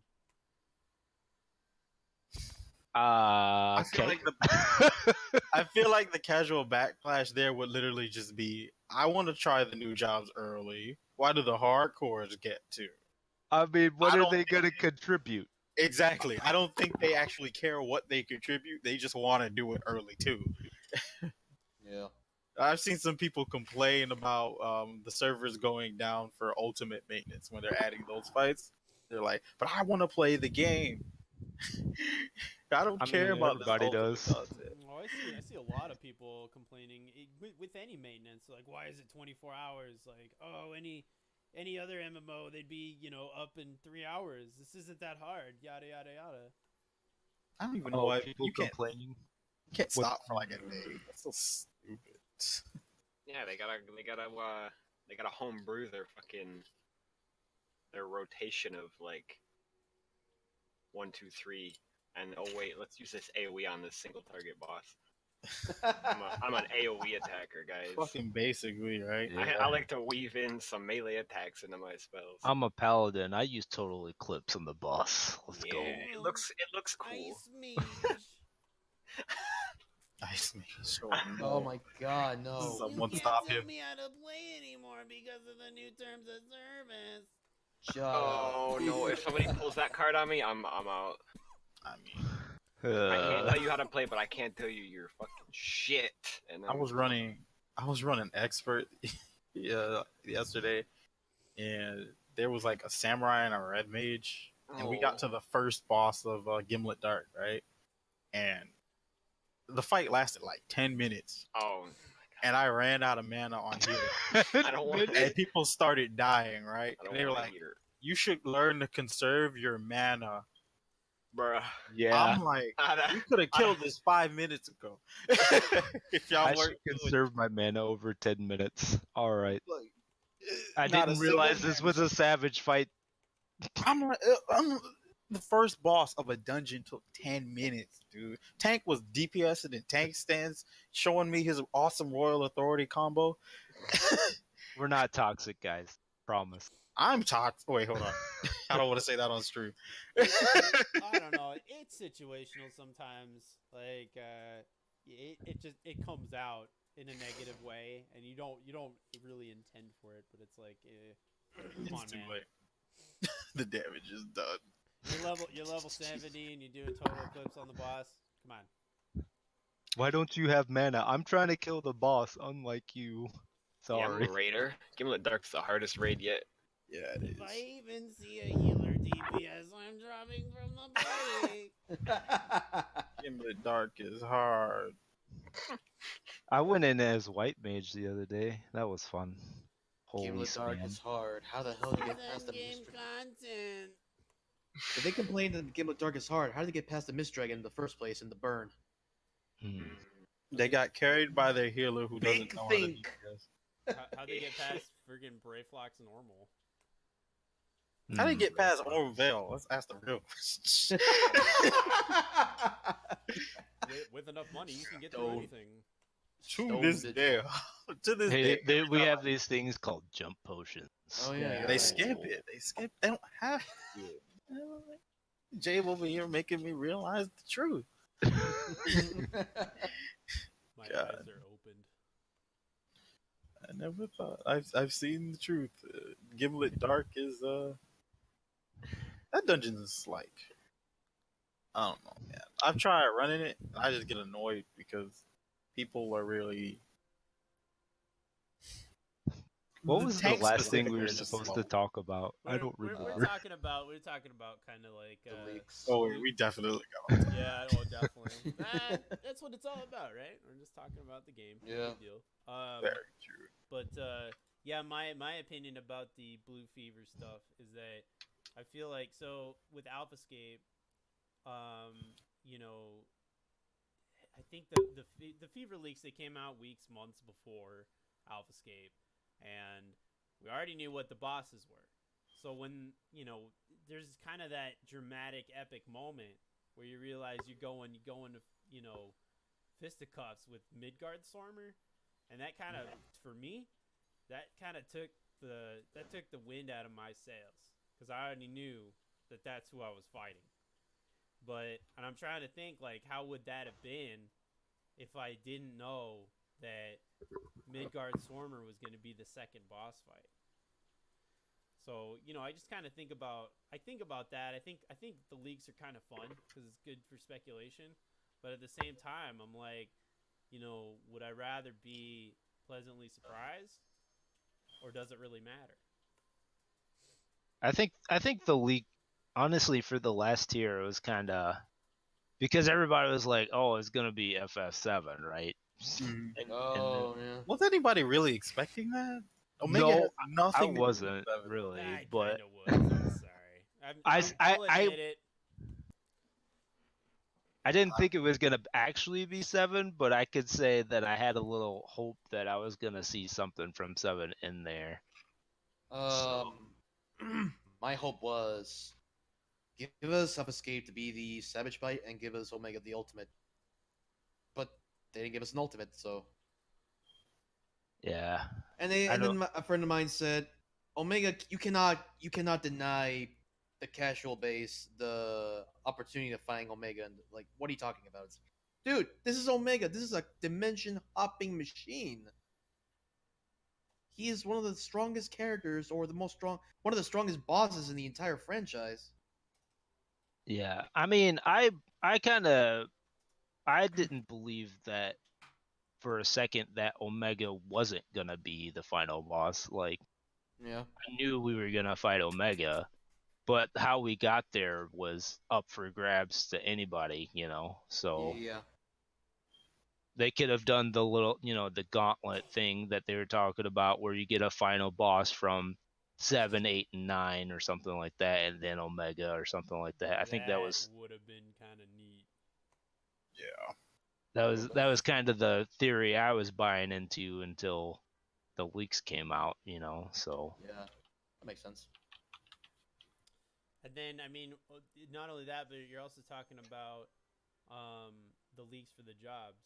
I feel Okay. like I feel like the casual backlash there would literally just be, I want to try the new jobs early. Why do the hardcores get to? I mean, what I are don't they think gonna contribute? Exactly. I don't think they actually care what they contribute. They just want to do it early too. Yeah. I've seen some people complain about the servers going down for ultimate maintenance when they're adding those fights. They're like, but I want to play the game. I don't care mean, about this everybody ultimate does. content. Oh, I see a lot of people complaining with any maintenance. Like, why is it 24 hours? Like, oh, any other MMO, they'd be up in 3 hours. This isn't that hard. Yada yada yada. I don't even know why people you can't complaining. stop for like a day. That's so stupid. Yeah, they gotta homebrew their rotation of like 1, 2, 3, and oh wait, let's use this AOE on this single target boss. I'm an AOE attacker, guys. Fucking basically, right? Yeah. I like to weave in some melee attacks into my spells. I'm a paladin. I use Total Eclipse on the boss. Let's yeah, go. it looks cool. Ice Mage. Ice Mage. Sure, Oh my God, no. Someone you stop can't tell him. me how to play anymore because of the new terms of service. Shut up. Oh no! If somebody pulls that card on me, I'm out. I mean, I can't tell you how to play, but I can't tell you you're fucking shit. And I was running expert yesterday, and there was like a samurai and a red mage, and we got to the first boss of Gimlet Dark, right? And the fight lasted like 10 minutes, Oh, and I ran out of mana on healing, I don't want and people started dying, right? I don't And they were want like, to hear, "You should learn to conserve your mana." bruh. Yeah. I'm like, you could have killed this 5 minutes ago. If y'all I weren't should conserve my mana over 10 minutes. All right. like, I not a didn't single realize this was a savage fight. I'm the first boss of a dungeon took 10 minutes, dude. Tank was DPSing in tank stands, showing me his awesome Royal Authority combo. We're not toxic, guys. Promise. I'm toxic. Wait, hold on. I don't want to say that on stream. I don't know. It's situational sometimes. Like it comes out in a negative way, and you don't really intend for it. But it's like, come on, It's too man. late. The damage is done. You're level 70, and you're doing total eclipse on the boss. Come on. Why don't you have mana? I'm trying to kill the boss, unlike you. Yeah, I'm Sorry. a raider. Gimlet Dark's the hardest raid yet. Yeah, it If I is. even see a healer DPS, I'm dropping from the party. Gimlet Dark is hard. I went in as white mage the other day. That was fun. Holy Gimlet Dark spam. is hard. How the hell do you This get is past the in-game Mist? content. If they complain that Gimlet Dark is hard, how did they get past the Mist Dragon in the first place in the burn? Hmm. They got carried by their healer who doesn't Big know how to think. DPS. How'd they get past friggin' Brayflock's normal? How did they Hmm. get past Orville? Let's ask the real question. With enough money, you can get through Stone. anything. To Stone this bitch. day. To this Hey, day. every we time have I- these things called jump potions. Oh, yeah, you're They right. skip it. They skip. They don't have to. Jay over here making me realize the truth. My God. eyes are opened. I never thought. I've seen the truth. Gimlet Dark is that dungeon is like, I don't know, man. I've tried running it. I just get annoyed because people are really. What was the tank last thing we specifically were are just supposed slow. to talk about? I don't We're remember. talking about kind of like The leaks. Oh, we definitely got. yeah, oh definitely. That's what it's all about, right? We're just talking about the game. Yeah. Big deal. Very true. But yeah, my opinion about the Blue Fever stuff is that I feel like so with AlphaScape, you know, I think the Fever leaks they came out months before AlphaScape, and we already knew what the bosses were. So when there's kind of that dramatic, epic moment where you realize you go into fisticuffs with Midgard Stormer, and that kind of for me. That kind of took the wind out of my sails because I already knew that that's who I was fighting. And I'm trying to think like how would that have been if I didn't know that Midgard Swarmer was going to be the second boss fight. So I just kind of think about that. I think the leaks are kind of fun because it's good for speculation, but at the same time I'm like, would I rather be pleasantly surprised? Or does it really matter? I think the leak, honestly, for the last tier, it was kind of because everybody was like, "Oh, it's gonna be FF7, right?" Mhm. Oh, yeah. Was anybody really expecting that? Omega No, has nothing. I to do with wasn't Seven. really, I but kind of was. I'm sorry. I'll admit it. I didn't think it was gonna actually be 7, but I could say that I had a little hope that I was gonna see something from 7 in there. My hope was give us Escape to be the Savage Bite and give us Omega the ultimate. But they didn't give us an ultimate, so. Yeah. And I then a friend of mine said, Omega, you cannot deny the casual base the opportunity of finding Omega. And like, what are you talking about? Dude, this is Omega. This is a dimension hopping machine. He is one of the strongest characters, or one of the strongest bosses in the entire franchise. Yeah. I mean, I didn't believe that for a second that Omega wasn't gonna be the final boss. Like, Yeah. I knew we were gonna fight Omega, but how we got there was up for grabs to anybody, So Yeah. they could have done the little, the gauntlet thing that they were talking about, where you get a final boss from 7, 8, and 9, or something like that, and then Omega or something like that. I think that would have been kind of neat. Yeah. that was kind of the theory I was buying into until the leaks came out, So Yeah. That makes sense. And then, I mean, not only that, but you're also talking about the leaks for the jobs.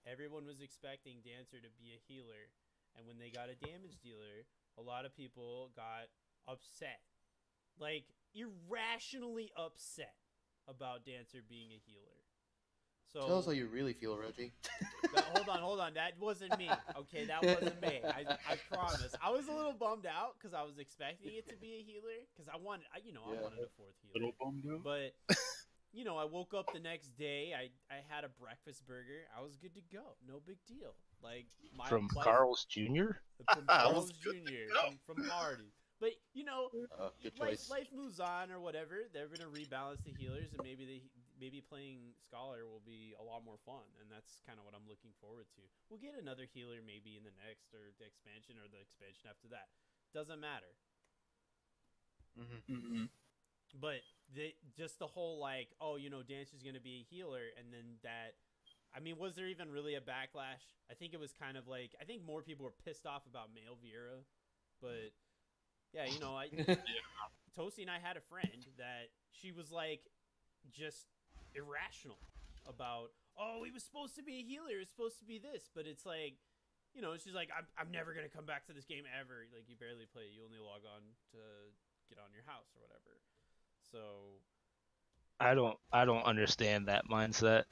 Everyone was expecting Dancer to be a healer, and when they got a damage dealer, a lot of people got upset. Like, irrationally upset about Dancer being a healer. So Tell us how you really feel, Reggie. hold on. That wasn't me. Okay, that wasn't me. I promise. I was a little bummed out because I was expecting it to be a healer because I wanted a fourth healer. Little bummed out. But I woke up the next day. I had a breakfast burger. I was good to go. No big deal. Like from Carl's Jr. from I Carl's was good to Jr. go. from Hardy. But you know, Good life choice. life moves on or whatever. They're gonna rebalance the healers, and maybe playing Scholar will be a lot more fun, and that's kind of what I'm looking forward to. We'll get another healer maybe in the next or the expansion after that. Doesn't matter. Mm-hmm. But just the whole like, oh, Dancer's gonna be a healer, and then that. I mean, was there even really a backlash? I think it was kind of like I think more people were pissed off about male Vieira, but yeah, Toasty and I had a friend that she was like just irrational about, oh, he was supposed to be a healer, it's supposed to be this, but it's like, she's like, I'm never gonna come back to this game ever. Like, you barely play, you only log on to get on your house or whatever. So I don't understand that mindset.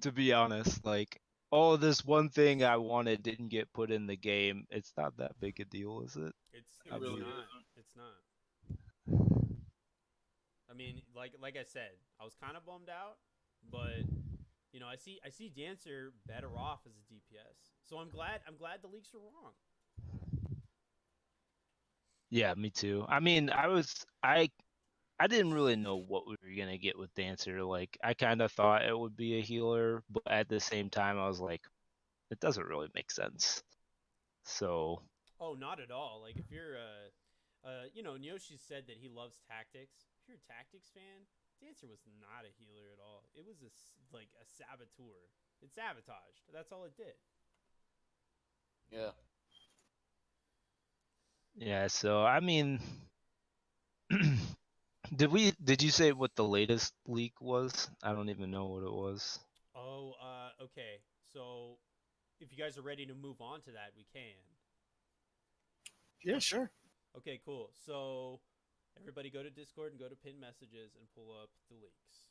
To be honest, like, oh, this one thing I wanted didn't get put in the game. It's not that big a deal, is it? it's It really not. isn't. It's not. I mean, like I said, I was kind of bummed out, but I see Dancer better off as a DPS. So I'm glad the leaks are wrong. Yeah, me too. I mean, I didn't really know what we were gonna get with Dancer. Like, I kind of thought it would be a healer, but at the same time, I was like, it doesn't really make sense. So, Oh, not at all. Like, if you're Nyoshi said that he loves tactics. If you're a tactics fan, Dancer was not a healer at all. It was like a saboteur. It sabotaged. That's all it did. Yeah. yeah, so I mean, did you say what the latest leak was? I don't even know what it was. Oh, okay. So, if you guys are ready to move on to that, we can. Yeah, sure. Okay, cool. So, everybody go to Discord and go to pin messages and pull up the leaks.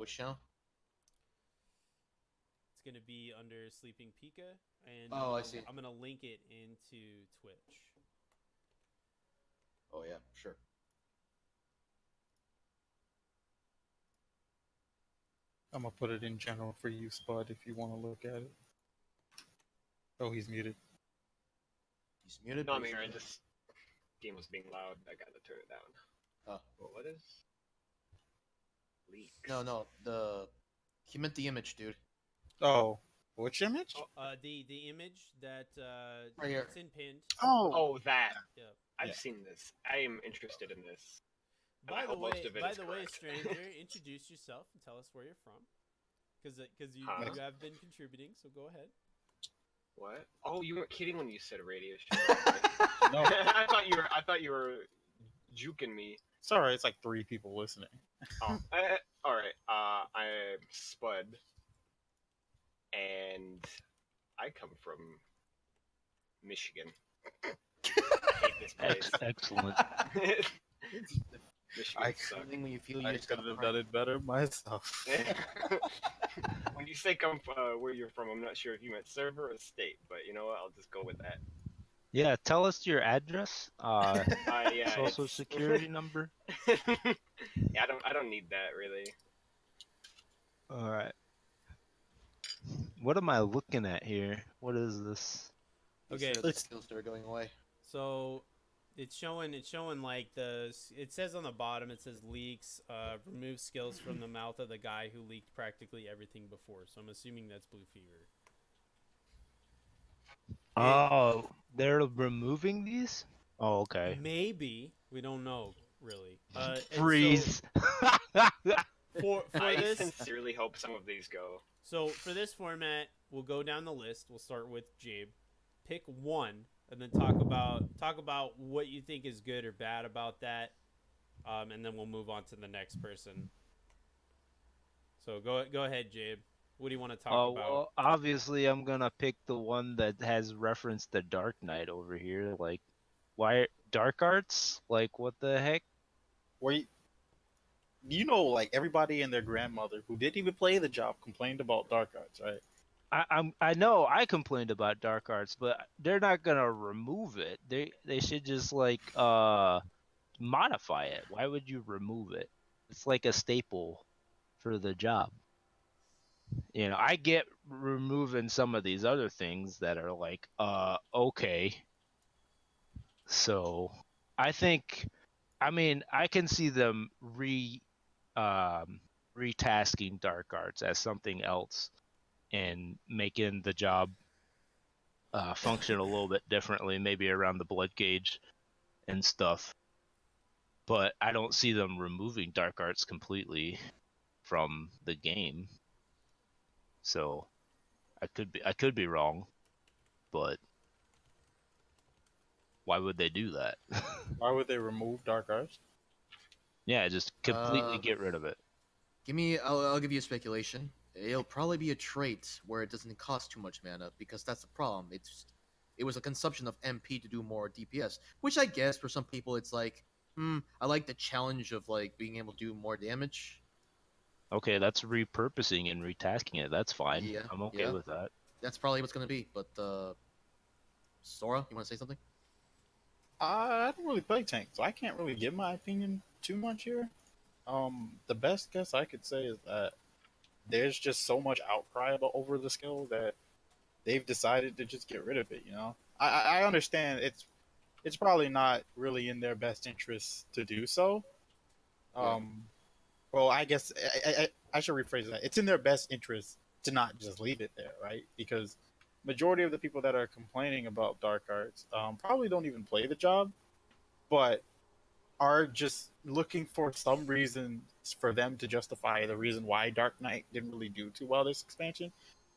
Which channel? It's going to be under Sleeping Pika, and Oh, I see. I'm going to link it into Twitch. Oh yeah, sure. I'm gonna put it in general for you, Spud, if you want to look at it. Oh, he's muted. He's muted. No, but I'm he's here. I muted. just game was being loud. I gotta turn it down. Oh. Well, what is leaks? No. He meant the image, dude. Oh, which image? The image that Right here. it's in pinned. Oh, that. Yep. I've Yeah. seen this. I am interested in this. And I By the hope most way, of it is correct. stranger, introduce yourself and tell us where you're from, because you have been contributing. So go ahead. What? Oh, you weren't kidding when you said radio show. No, I thought you were juking me. it's alright. It's like 3 people listening. Oh, all right. I'm Spud, and I come from Michigan. I hate this place. Excellent. Michigan sucks. Something when you feel you I just could gotta have cry. done it better myself. When you say where you're from, I'm not sure if you meant server or state, but you know what? I'll just go with that. Yeah, tell us your address, Yeah, social it's- security number. Yeah, I don't need that really. All right. What am I looking at here? What is this? He Okay. said the skills started going away. So it's showing like it says on the bottom, it says leaks, remove skills from the mouth of the guy who leaked practically everything before. So I'm assuming that's Blue Fever. Oh, they're removing these? Oh, okay. Maybe, we don't know really. And Freeze. So, for I this, sincerely hope some of these go. so for this format, we'll go down the list. We'll start with Jabe. Pick one, and then talk about what you think is good or bad about that, and then we'll move on to the next person. So go ahead, Jabe. What do you want to talk Oh, about? well, obviously I'm gonna pick the one that has reference to Dark Knight over here. Like, why Dark Arts? Like, what the heck? Where you know, like everybody and their grandmother who didn't even play the job complained about Dark Arts, right? I know I complained about Dark Arts, but they're not gonna remove it. They should just like modify it. Why would you remove it? It's like a staple for the job. I get removing some of these other things that are like, okay. So I think, I can see them retasking Dark Arts as something else and making the job function a little bit differently, maybe around the blood gauge and stuff. But I don't see them removing Dark Arts completely from the game. So I could be wrong, but why would they do that? Why would they remove Dark Arts? Yeah, just completely Uh, get rid of it. I'll give you a speculation. It'll probably be a trait where it doesn't cost too much mana, because that's the problem. It was a consumption of MP to do more DPS, which I guess for some people it's like, I like the challenge of like being able to do more damage. Okay, that's repurposing and retasking it. That's fine. Yeah, I'm okay yeah. with that. That's probably what's gonna be. But Sora, you want to say something? I don't really play tank, so I can't really give my opinion too much here. The best guess I could say is that there's just so much outcry about over the skill that they've decided to just get rid of it. I understand it's probably not really in their best interest to do so. Yeah. Well, I guess I should rephrase that. It's in their best interest to not just leave it there, right? Because majority of the people that are complaining about Dark Arts probably don't even play the job, but are just looking for some reason for them to justify the reason why Dark Knight didn't really do too well this expansion.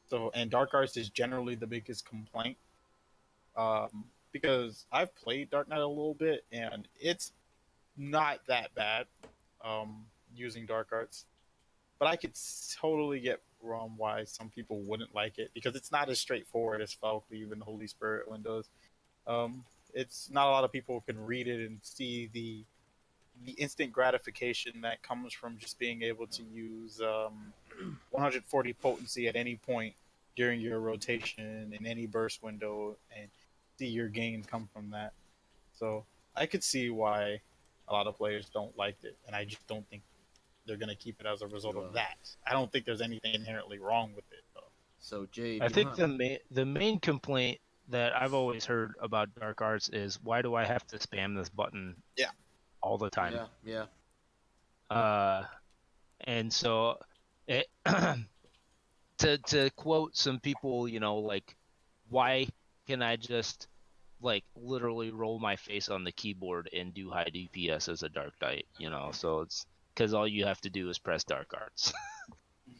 So, and Dark Arts is generally the biggest complaint, because I've played Dark Knight a little bit and it's not that bad using Dark Arts, but I could totally get wrong why some people wouldn't like it, because it's not as straightforward as Falcleave and Holy Spirit windows. It's not a lot of people can read it and see the instant gratification that comes from just being able to use 140 potency at any point during your rotation in any burst window and see your gains come from that. So I could see why a lot of players don't like it, and I just don't think they're going to keep it as a result of that. I don't think there's anything inherently wrong with it, though. So Jay, I think the main complaint that I've always heard about Dark Arts is, why do I have to spam this button? Yeah. All the time. Yeah. And so it, to quote some people, like, why can I just like literally roll my face on the keyboard and do high DPS as a Dark Knight? So it's because all you have to do is press Dark Arts.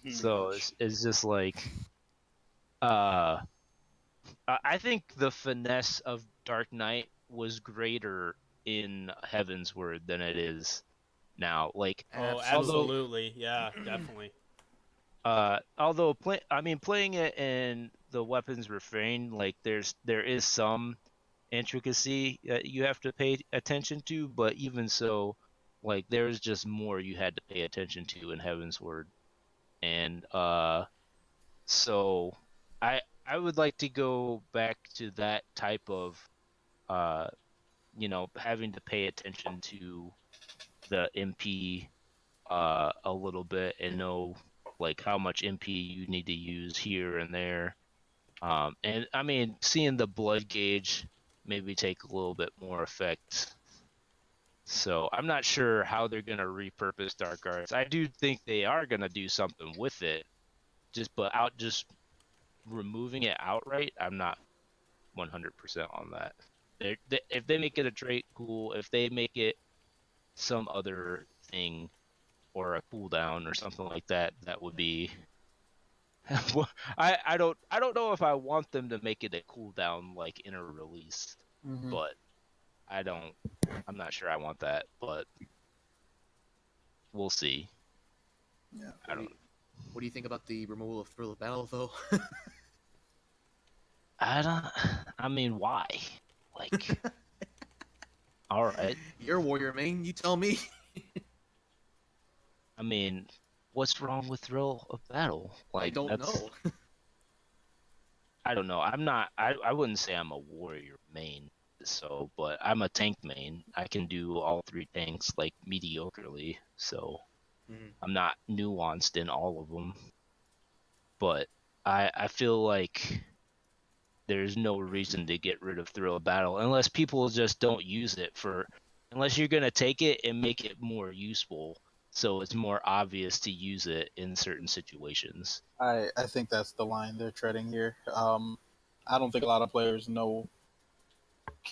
So it's just like, I think the finesse of Dark Knight was greater in Heavensward than it is now. Like, absolutely, yeah, definitely. Although playing it in the weapons refrain, like there is some intricacy that you have to pay attention to, but even so, like there's just more you had to pay attention to in Heavensward, and so I would like to go back to that type of having to pay attention to the MP a little bit and know like how much MP you need to use here and there. And I mean, seeing the blood gauge maybe take a little bit more effect. So I'm not sure how they're gonna repurpose Dark Arts. I do think they are gonna do something with it. Just removing it outright, I'm not 100% on that. If they make it a trait, cool. If they make it some other thing or a cooldown or something like that, that would be. I don't know if I want them to make it a cooldown like in a release, but I'm not sure I want that, but we'll see. Yeah. What do you think about the removal of Thrill of Battle, though? I mean, why? Like, all right. You're a warrior main. You tell me. I mean, what's wrong with Thrill of Battle? Like, I don't know. I don't know. I wouldn't say I'm a warrior main, but I'm a tank main. I can do all three tanks like mediocrely, so I'm not nuanced in all of them. but I feel like there's no reason to get rid of Thrill of Battle unless people just don't use it unless you're gonna take it and make it more useful, so it's more obvious to use it in certain situations. I think that's the line they're treading here. I don't think a lot of players know.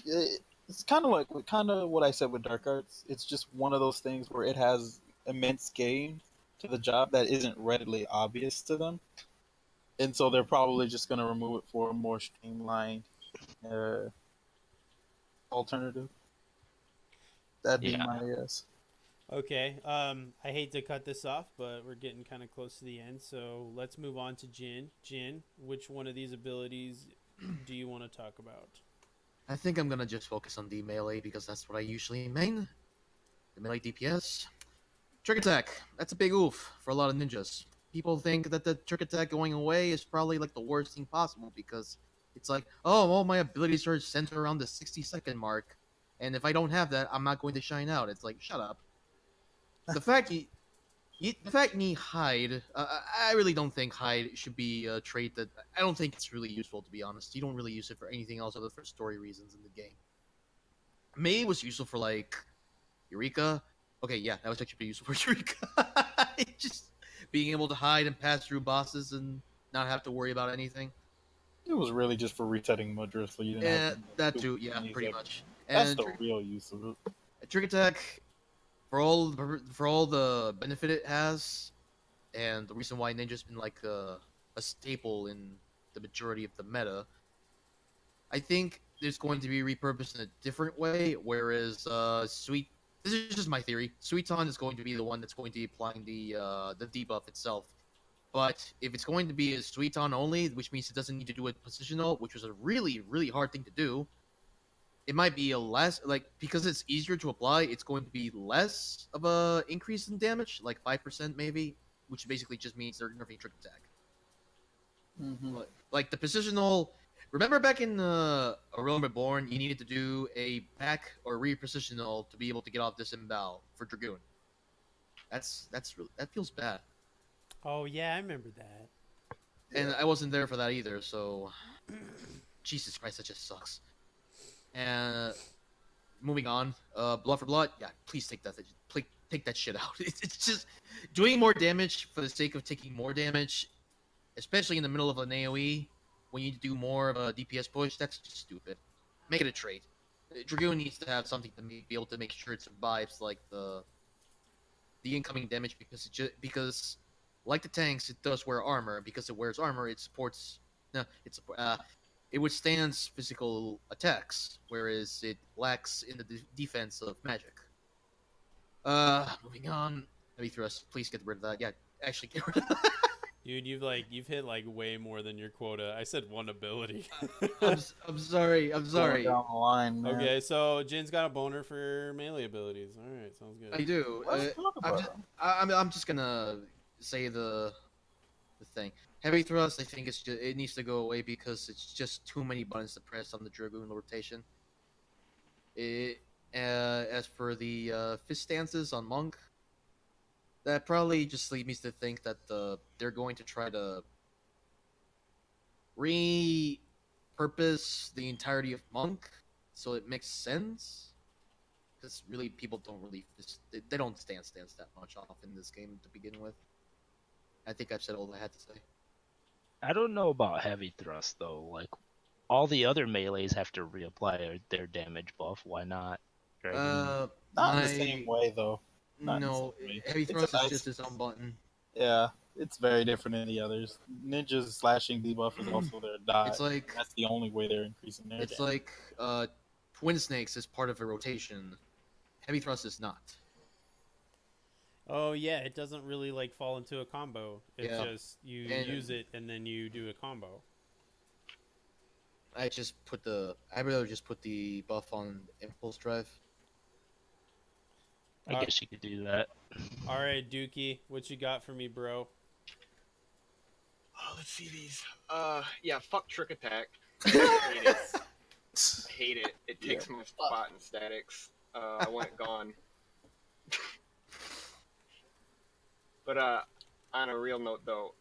It's kind of what I said with Dark Arts. It's just one of those things where it has immense gain to the job that isn't readily obvious to them, and so they're probably just going to remove it for a more streamlined uh, alternative. That'd be Yeah. my guess. Okay. I hate to cut this off, but we're getting kind of close to the end, so let's move on to Jin. Jin, which one of these abilities do you want to talk about? I think I'm gonna just focus on the melee because that's what I usually main. The melee DPS. Trick attack. That's a big oof for a lot of ninjas. People think that the trick attack going away is probably like the worst thing possible because it's like, oh, all my abilities are centered around the 60-second mark, and if I don't have that, I'm not going to shine out. It's like, shut up. The fact you need hide. I really don't think hide should be a trait that I don't think it's really useful, to be honest. You don't really use it for anything else other for story reasons in the game. May was useful for like Eureka. Okay, yeah, that was actually pretty useful for Eureka. Just being able to hide and pass through bosses and not have to worry about anything. It was really just for resetting Mudra, so you didn't Yeah, have to that do too. Yeah, things pretty that- much. That's And the real use of it. trick attack for all the benefit it has, and the reason why ninja's been like a staple in the majority of the meta. I think there's going to be repurposed in a different way. Whereas this is just my theory. Suiton is going to be the one that's going to be applying the debuff itself. But if it's going to be a Suiton only, which means it doesn't need to do a positional, which was a really really hard thing to do, it might be a less because it's easier to apply. It's going to be less of a increase in damage, like 5% maybe, which basically just means they're nerfing trick attack. Mm-hmm. Like the positional. Remember back in A Realm Reborn, you needed to do a back or repositional to be able to get off disembowel for Dragoon. That feels bad, Oh yeah, I remember that. and I wasn't there for that either. So, Jesus Christ, that just sucks. And moving on, blood for blood. Yeah, please take that. Take that shit out. It's just doing more damage for the sake of taking more damage, especially in the middle of an AOE. When you do more of a DPS push, that's just stupid. Make it a trait. Dragoon needs to have something to be able to make sure it survives like the incoming damage because like the tanks, it does wear armor. Because it wears armor, it supports. No, it withstands physical attacks, whereas it lacks in the defense of magic. Moving on. Heavy thrust. Please get rid of that. Yeah, actually get rid of that. Dude, you've hit like way more than your quota. I said one ability. I'm sorry. I'm sorry. Going down the line, man. Okay, so Jin's got a boner for melee abilities. All right, sounds good. I do. Let's talk about it. I'm just gonna say the thing. Heavy thrust. I think it needs to go away because it's just too many buttons to press on the Dragoon rotation. As for the fist stances on Monk, that probably just leads me to think that they're going to try to repurpose the entirety of Monk so it makes sense. Because really, people don't really they don't stance that much off in this game to begin with. I think I've said all I had to say. I don't know about heavy thrust though. Like all the other melees have to reapply their damage buff. Why not? Dragon? Not in the same way, though. Not in the No, same way. heavy It's a thrust is nice- just its own button. Yeah, it's very different than the others. Ninja's slashing debuff is also their dot. It's like That's the only way they're increasing their it's damage. like Twin Snakes is part of a rotation. Heavy thrust is not. Oh yeah, it doesn't really like fall into a combo. It's Yeah. just you And- use it and then you do a combo. I'd rather just put the buff on impulse drive. I guess you could do that. All right, Dookie, what you got for me, bro? Oh, let's see these. Yeah, fuck trick attack. I hate it. I hate it. It takes my spot in statics. I want it gone. But on a real note though,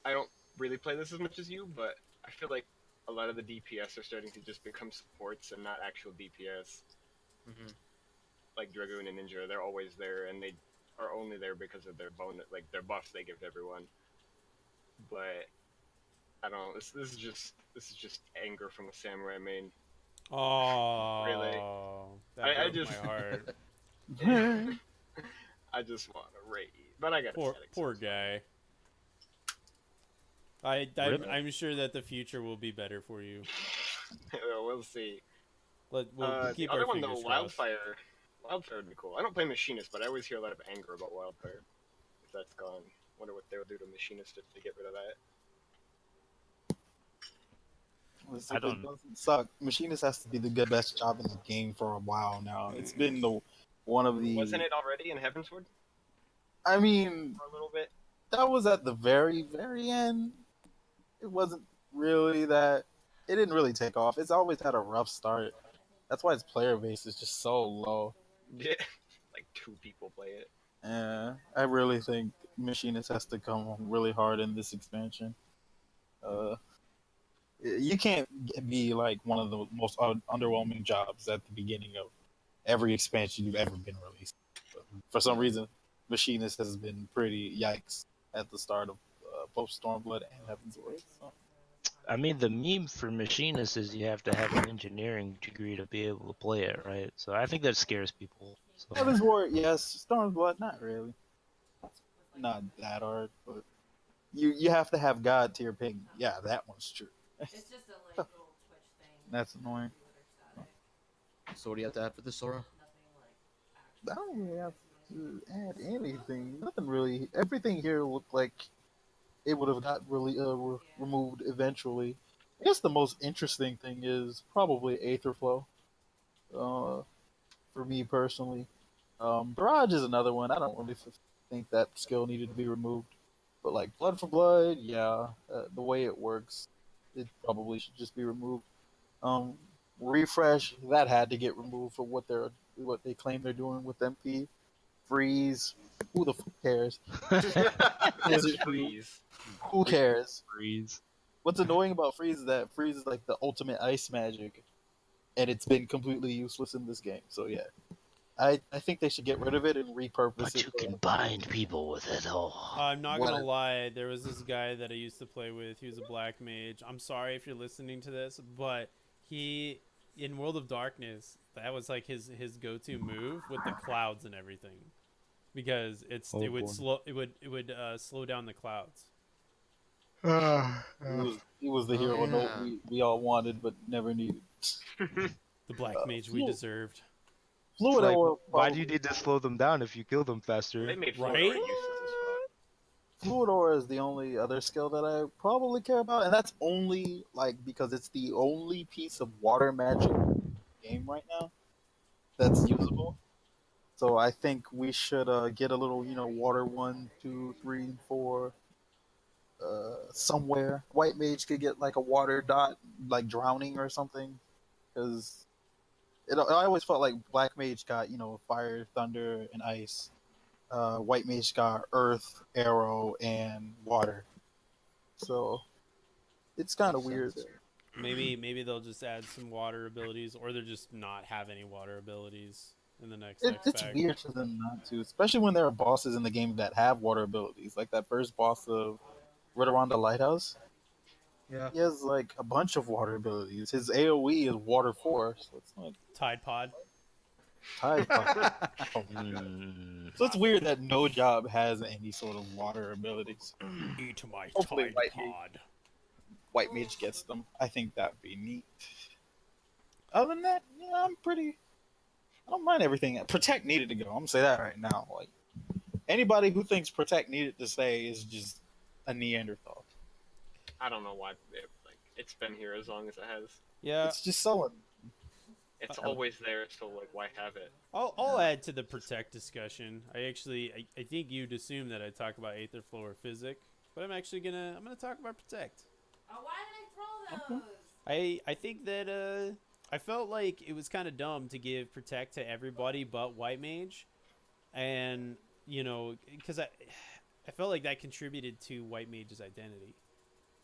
I don't really play this as much as you, but I feel like a lot of the DPS are starting to just become supports and not actual DPS. Mm-hmm. Like Dragoon and Ninja, they're always there, and they are only there because of their bonus, like their buffs they give to everyone. But I don't know. This is just anger from a samurai main. Oh, Really? that I broke just my heart. I just want to rage, but I got Poor guy. Rip. I'm sure that the future will be better for you. We'll see. We'll The keep other our one fingers though, crossed. Wildfire would be cool. I don't play Machinist, but I always hear a lot of anger about Wildfire. If that's gone, wonder what they would do to Machinist if they get rid of that. I If it don't. doesn't suck, Machinist has to be the best job in the game for a while now. It's been one of the. Wasn't it already in Heavensward I mean, for a little bit? that was at the very, very end. It wasn't really that. It didn't really take off. It's always had a rough start. That's why its player base is just so low. Yeah, like 2 people play it. I really think Machinist has to come really hard in this expansion. You can't be like one of the most underwhelming jobs at the beginning of every expansion you've ever been released. But for some reason, Machinist has been pretty yikes at the start of both Stormblood and Heavensward. So. I mean, the meme for Machinists is you have to have an engineering degree to be able to play it, right? So I think that scares people. So. Heavensward, yes. Stormblood, not really. Not that hard, but you have to have God tier ping. Yeah, that one's true. It's just a like little Twitch thing. That's annoying. So what do you have to add for this, Sora? I don't really have to add anything. Nothing really. Everything here looked like it would have got really removed eventually. I guess the most interesting thing is probably Aetherflow. For me personally, Barrage is another one. I don't really think that skill needed to be removed. But like Blood for Blood, yeah, the way it works, it probably should just be removed. Refresh, that had to get removed for what they claim they're doing with MP. Freeze, who the fuck cares? It's freeze. Who cares? Freeze. What's annoying about Freeze is that Freeze is like the ultimate ice magic, and it's been completely useless in this game. So yeah, I think they should get rid of it and repurpose But it. you can bind people with it. Oh. I'm not What? gonna lie. There was this guy that I used to play with. He was a black mage. I'm sorry if you're listening to this, but he in World of Darkness, that was like his go-to move with the clouds and everything, because it would slow down the clouds. He was the hero note we all wanted but never needed. The black mage we deserved. Fluid Like, Aura. why do you need to slow them down if you kill them faster? They made Right? Fluid Aura useless as fuck. Fluid Aura is the only other skill that I probably care about, and that's only like because it's the only piece of water magic game right now that's usable. So I think we should get a little, water 1, 2, 3, and 4 somewhere. White Mage could get like a water dot, like drowning or something, because I always felt like Black Mage got fire, thunder, and ice. White Mage got earth, arrow, and water. So it's kind of weird. Maybe they'll just add some water abilities, or they'll just not have any water abilities in the next. It's pack. weird for them not to, especially when there are bosses in the game that have water abilities, like that first boss of Ridoranda Lighthouse. Yeah. He has like a bunch of water abilities. His AoE is water 4, so it's like Tide Pod. Tide Pod. Mm. So it's weird that no job has any sort of water abilities. Eat my Hopefully Tide White Mage- Pod. White Mage gets them. I think that'd be neat. Other than that, I don't mind everything. Protect needed to go. I'm gonna say that right now. Like anybody who thinks Protect needed to stay is just a Neanderthal. I don't know why. It's been here as long as it has. Yeah, It's just so. It's always there, so like, why have it? I'll add to the Protect discussion. I think you'd assume that I'd talk about Aetherflow or Physic, but I'm gonna talk about Protect. Oh, why did I throw those? I think that I felt like it was kind of dumb to give Protect to everybody but White Mage, and because I felt like that contributed to White Mage's identity.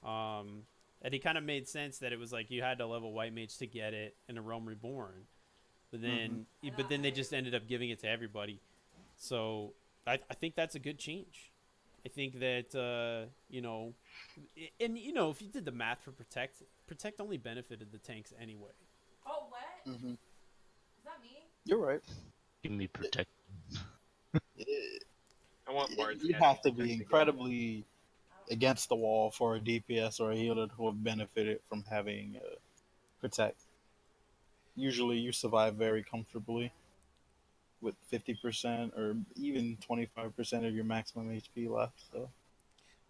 And it kind of made sense that it was like you had to level White Mage to get it in a Realm Reborn, but then they just ended up giving it to everybody. So I think that's a good change. I think that you know, and you know, if you did the math for Protect only benefited the tanks anyway. Oh, what? Mm-hmm. Is that me? You're right. Give me Protect. I want Bard's You Catching have to Protect be again. incredibly against the wall for a DPS or a healer to have benefited from having Protect. Usually you survive very comfortably with 50% or even 25% of your maximum HP left. So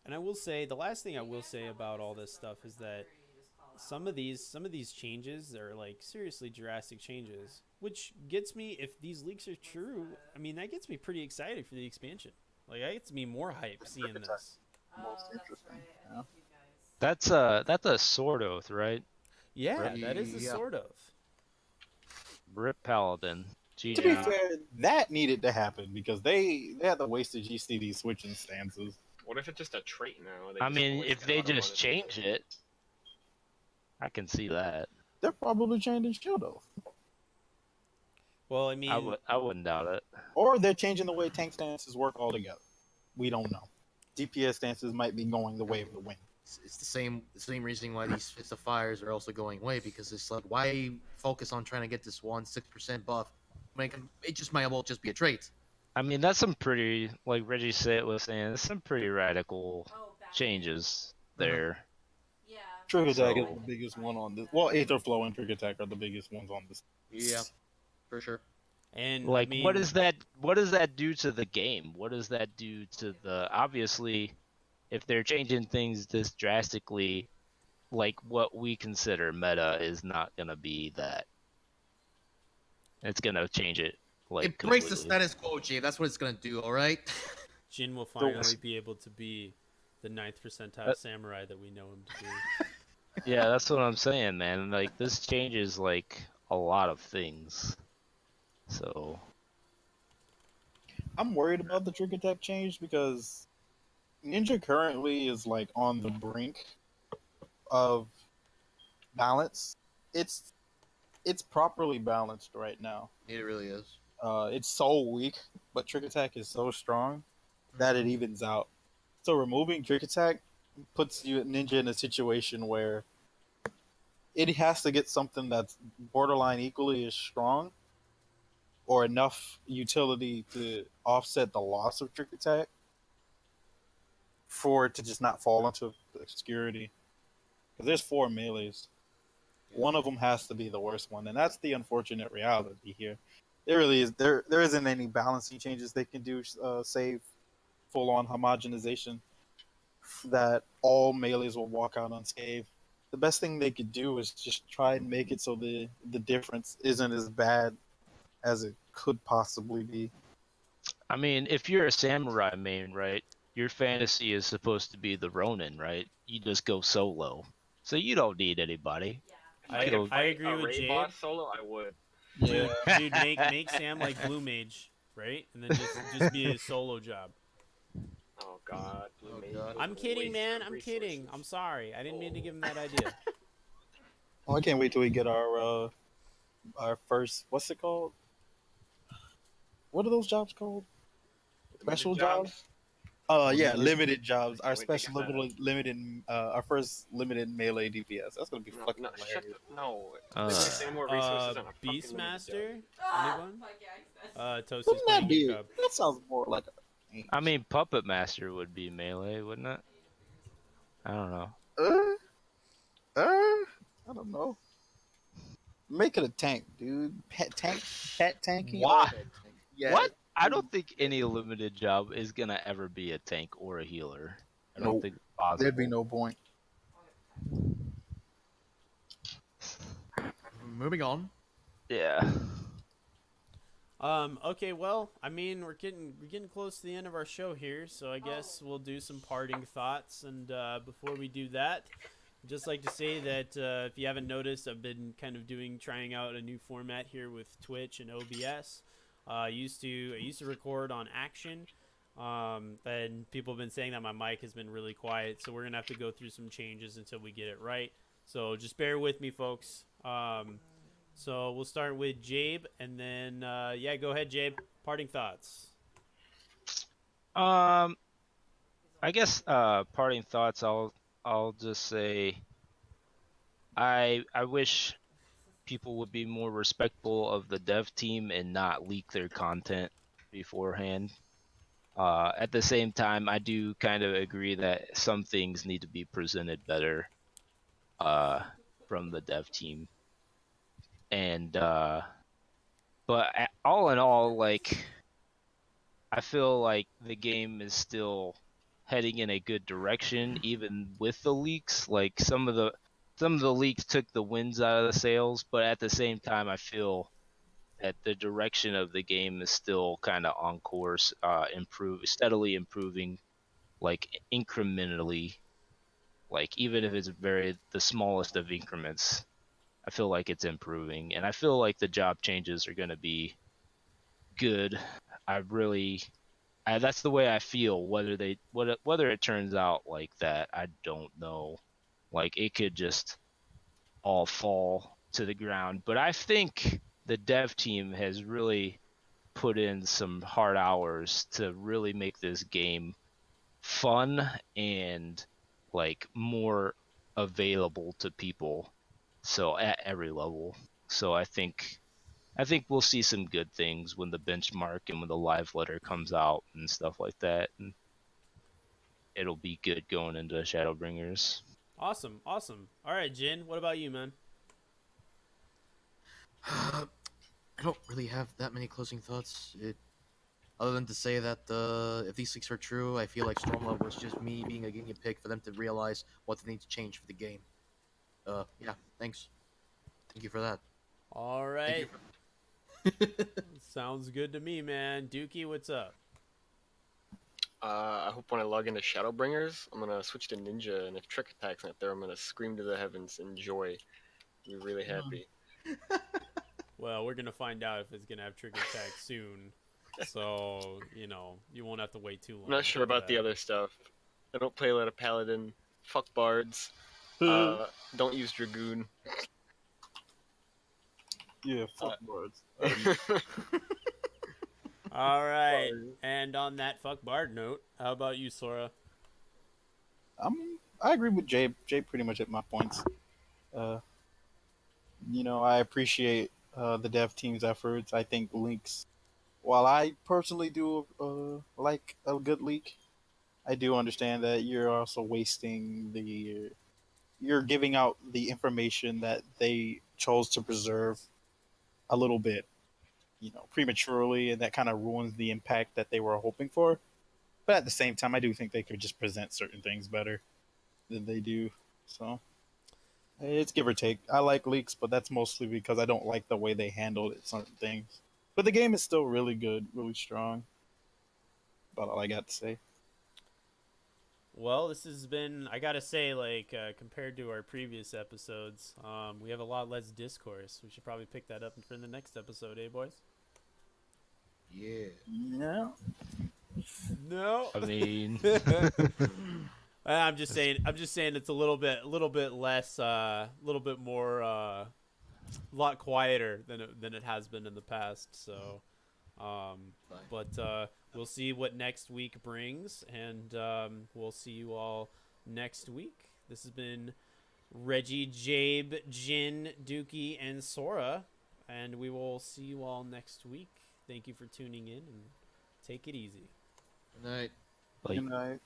And I will say, the last thing I will say about all this stuff is that some of these changes are like seriously drastic changes, which gets me, if these leaks are true, I mean that gets me pretty excited for the expansion. Like that gets me more hype seeing this. most interesting. Yeah. That's a sword oath, right? Yeah, Right. that is a Yeah. sort of. Rip Paladin. To be GG. fair, that needed to happen because they had the wasted GCD switching stances. What if it's just a trait now? I just mean, always if can they auto-run just change it, I can see that. They're probably changing Shield Oath. Well, I mean, I wouldn't doubt it. Or they're changing the way tank stances work altogether. We don't know. DPS stances might be going the way of the wind. It's the same reason why these Fists of Fires are also going away, because it's like, why focus on trying to get this 6% buff? It just might well just be a trait. I mean, that's some pretty, like Reggie was saying, that's some pretty radical changes there. Yeah. Trigger Attack So- is the biggest one on this. Well, Aether Flow and Trigger Attack are the biggest ones on this. Yeah, for sure. and Like, I mean, what does that do to the game? What does that do to the, obviously, if they're changing things this drastically, like what we consider meta is not gonna be that. It's gonna change it. Like, It breaks the completely. status quo, Jay. That's what it's gonna do. All right. Jin will finally be able to be the 9th percentile samurai that we know him to be. Yeah, that's what I'm saying, man. Like, this changes like a lot of things. So I'm worried about the Trigger Attack change because Ninja currently is like on the brink of balance. It's properly balanced right now. It really is. It's so weak, but Trick Attack is so strong that it evens out. So removing Trick Attack puts you Ninja in a situation where it has to get something that's borderline equally as strong or enough utility to offset the loss of Trick Attack for it to just not fall into obscurity. Because there's 4 melees. One of them has to be the worst one, and that's the unfortunate reality here. There really is there isn't any balancing changes they can do, save full-on homogenization that all melees will walk out unscathed. The best thing they could do is just try and make it so the difference isn't as bad as it could possibly be. I mean, if you're a samurai main, right, your fantasy is supposed to be the Ronin, right? You just go solo. So you don't need anybody. I agree with Jade. Boss solo, I would. Dude, make Sam like Blue Mage, right? And then just be a solo job. Oh God. Blue Mage God. is I'm a kidding, waste man. of I'm kidding. resources. I'm sorry. I didn't mean to give him that idea. Oh, I can't wait till we get our first, what's it called? What are those jobs called? Special jobs? Yeah, limited jobs. Our Can't wait to special get that. limited, our first limited melee DPS. That's gonna be fucking No, shut hilarious. the, no. Uh, They say more resources on a fucking limited Beastmaster? job. Anyone? Fuck yeah, he says. Toasty's Wouldn't playing that be? Cub. That sounds more like a. I mean, Puppet Master would be melee, wouldn't it? I don't know. I don't know. Make it a tank, dude. Pet tanking. Why? Yeah. What? I don't think any limited job is gonna ever be a tank or a healer. I don't Nope. think it's possible. There'd be no point. Moving on. Yeah. Okay, well, I mean, we're getting close to the end of our show here, so I guess we'll do some parting thoughts. And before we do that, I'd just like to say that if you haven't noticed, I've been kind of trying out a new format here with Twitch and OBS. I used to record on Action. And people have been saying that my mic has been really quiet, so we're gonna have to go through some changes until we get it right. So just bear with me, folks. So we'll start with Jabe, and then yeah, go ahead, Jabe. Parting thoughts. I guess parting thoughts. I'll just say I wish people would be more respectful of the dev team and not leak their content beforehand. At the same time, I do kind of agree that some things need to be presented better from the dev team. And all in all, like I feel like the game is still heading in a good direction, even with the leaks. Like some of the leaks took the winds out of the sails, but at the same time, I feel that the direction of the game is still kind of on course, steadily improving, like incrementally. Like even if it's the smallest of increments, I feel like it's improving, and I feel like the job changes are going to be good. That's the way I feel. Whether it turns out like that, I don't know. Like it could just all fall to the ground. But I think the dev team has really put in some hard hours to really make this game fun and like more available to people. So at every level. So I think we'll see some good things when the benchmark and when the live letter comes out and stuff like that. And it'll be good going into Shadowbringers. Awesome. All right, Jin. What about you, man? I don't really have that many closing thoughts. Other than to say that if these leaks are true, I feel like Stormlight was just me being a guinea pig for them to realize what they need to change for the game. Yeah, thanks. Thank you for that. All right. Sounds good to me, man. Dookie, what's up? I hope when I log into Shadowbringers, I'm gonna switch to Ninja, and if Trick Attack's not there, I'm gonna scream to the heavens in joy. Be really happy. Well, we're gonna find out if it's gonna have Trick Attack soon. So, you won't have to wait too long. I'm not sure about the other stuff. I don't play a lot of Paladin. Fuck Bards. Hmm. Don't use Dragoon. Yeah, fuck Bards. All right. And on that fuck Bard note, how about you, Sora? I agree with Jay. Jay pretty much at my points. I appreciate the dev team's efforts. I think leaks, while I personally do like a good leak, I do understand that you're also you're giving out the information that they chose to preserve a little bit, prematurely, and that kind of ruins the impact that they were hoping for. But at the same time, I do think they could just present certain things better than they do. So it's give or take. I like leaks, but that's mostly because I don't like the way they handled it, certain things. But the game is still really good, really strong. About all I got to say. Well, this has been, I gotta say, like, compared to our previous episodes, we have a lot less discourse. We should probably pick that up for the next episode, eh, boys? Yeah. No. No. I mean, I'm just saying it's a little bit less, little bit more, a lot quieter than it has been in the past. So, but we'll see what next week brings, and we'll see you all next week. This has been Reggie, Jabe, Jin, Dookie, and Sora, and we will see you all next week. Thank you for tuning in, and take it easy. Good night. like Good night.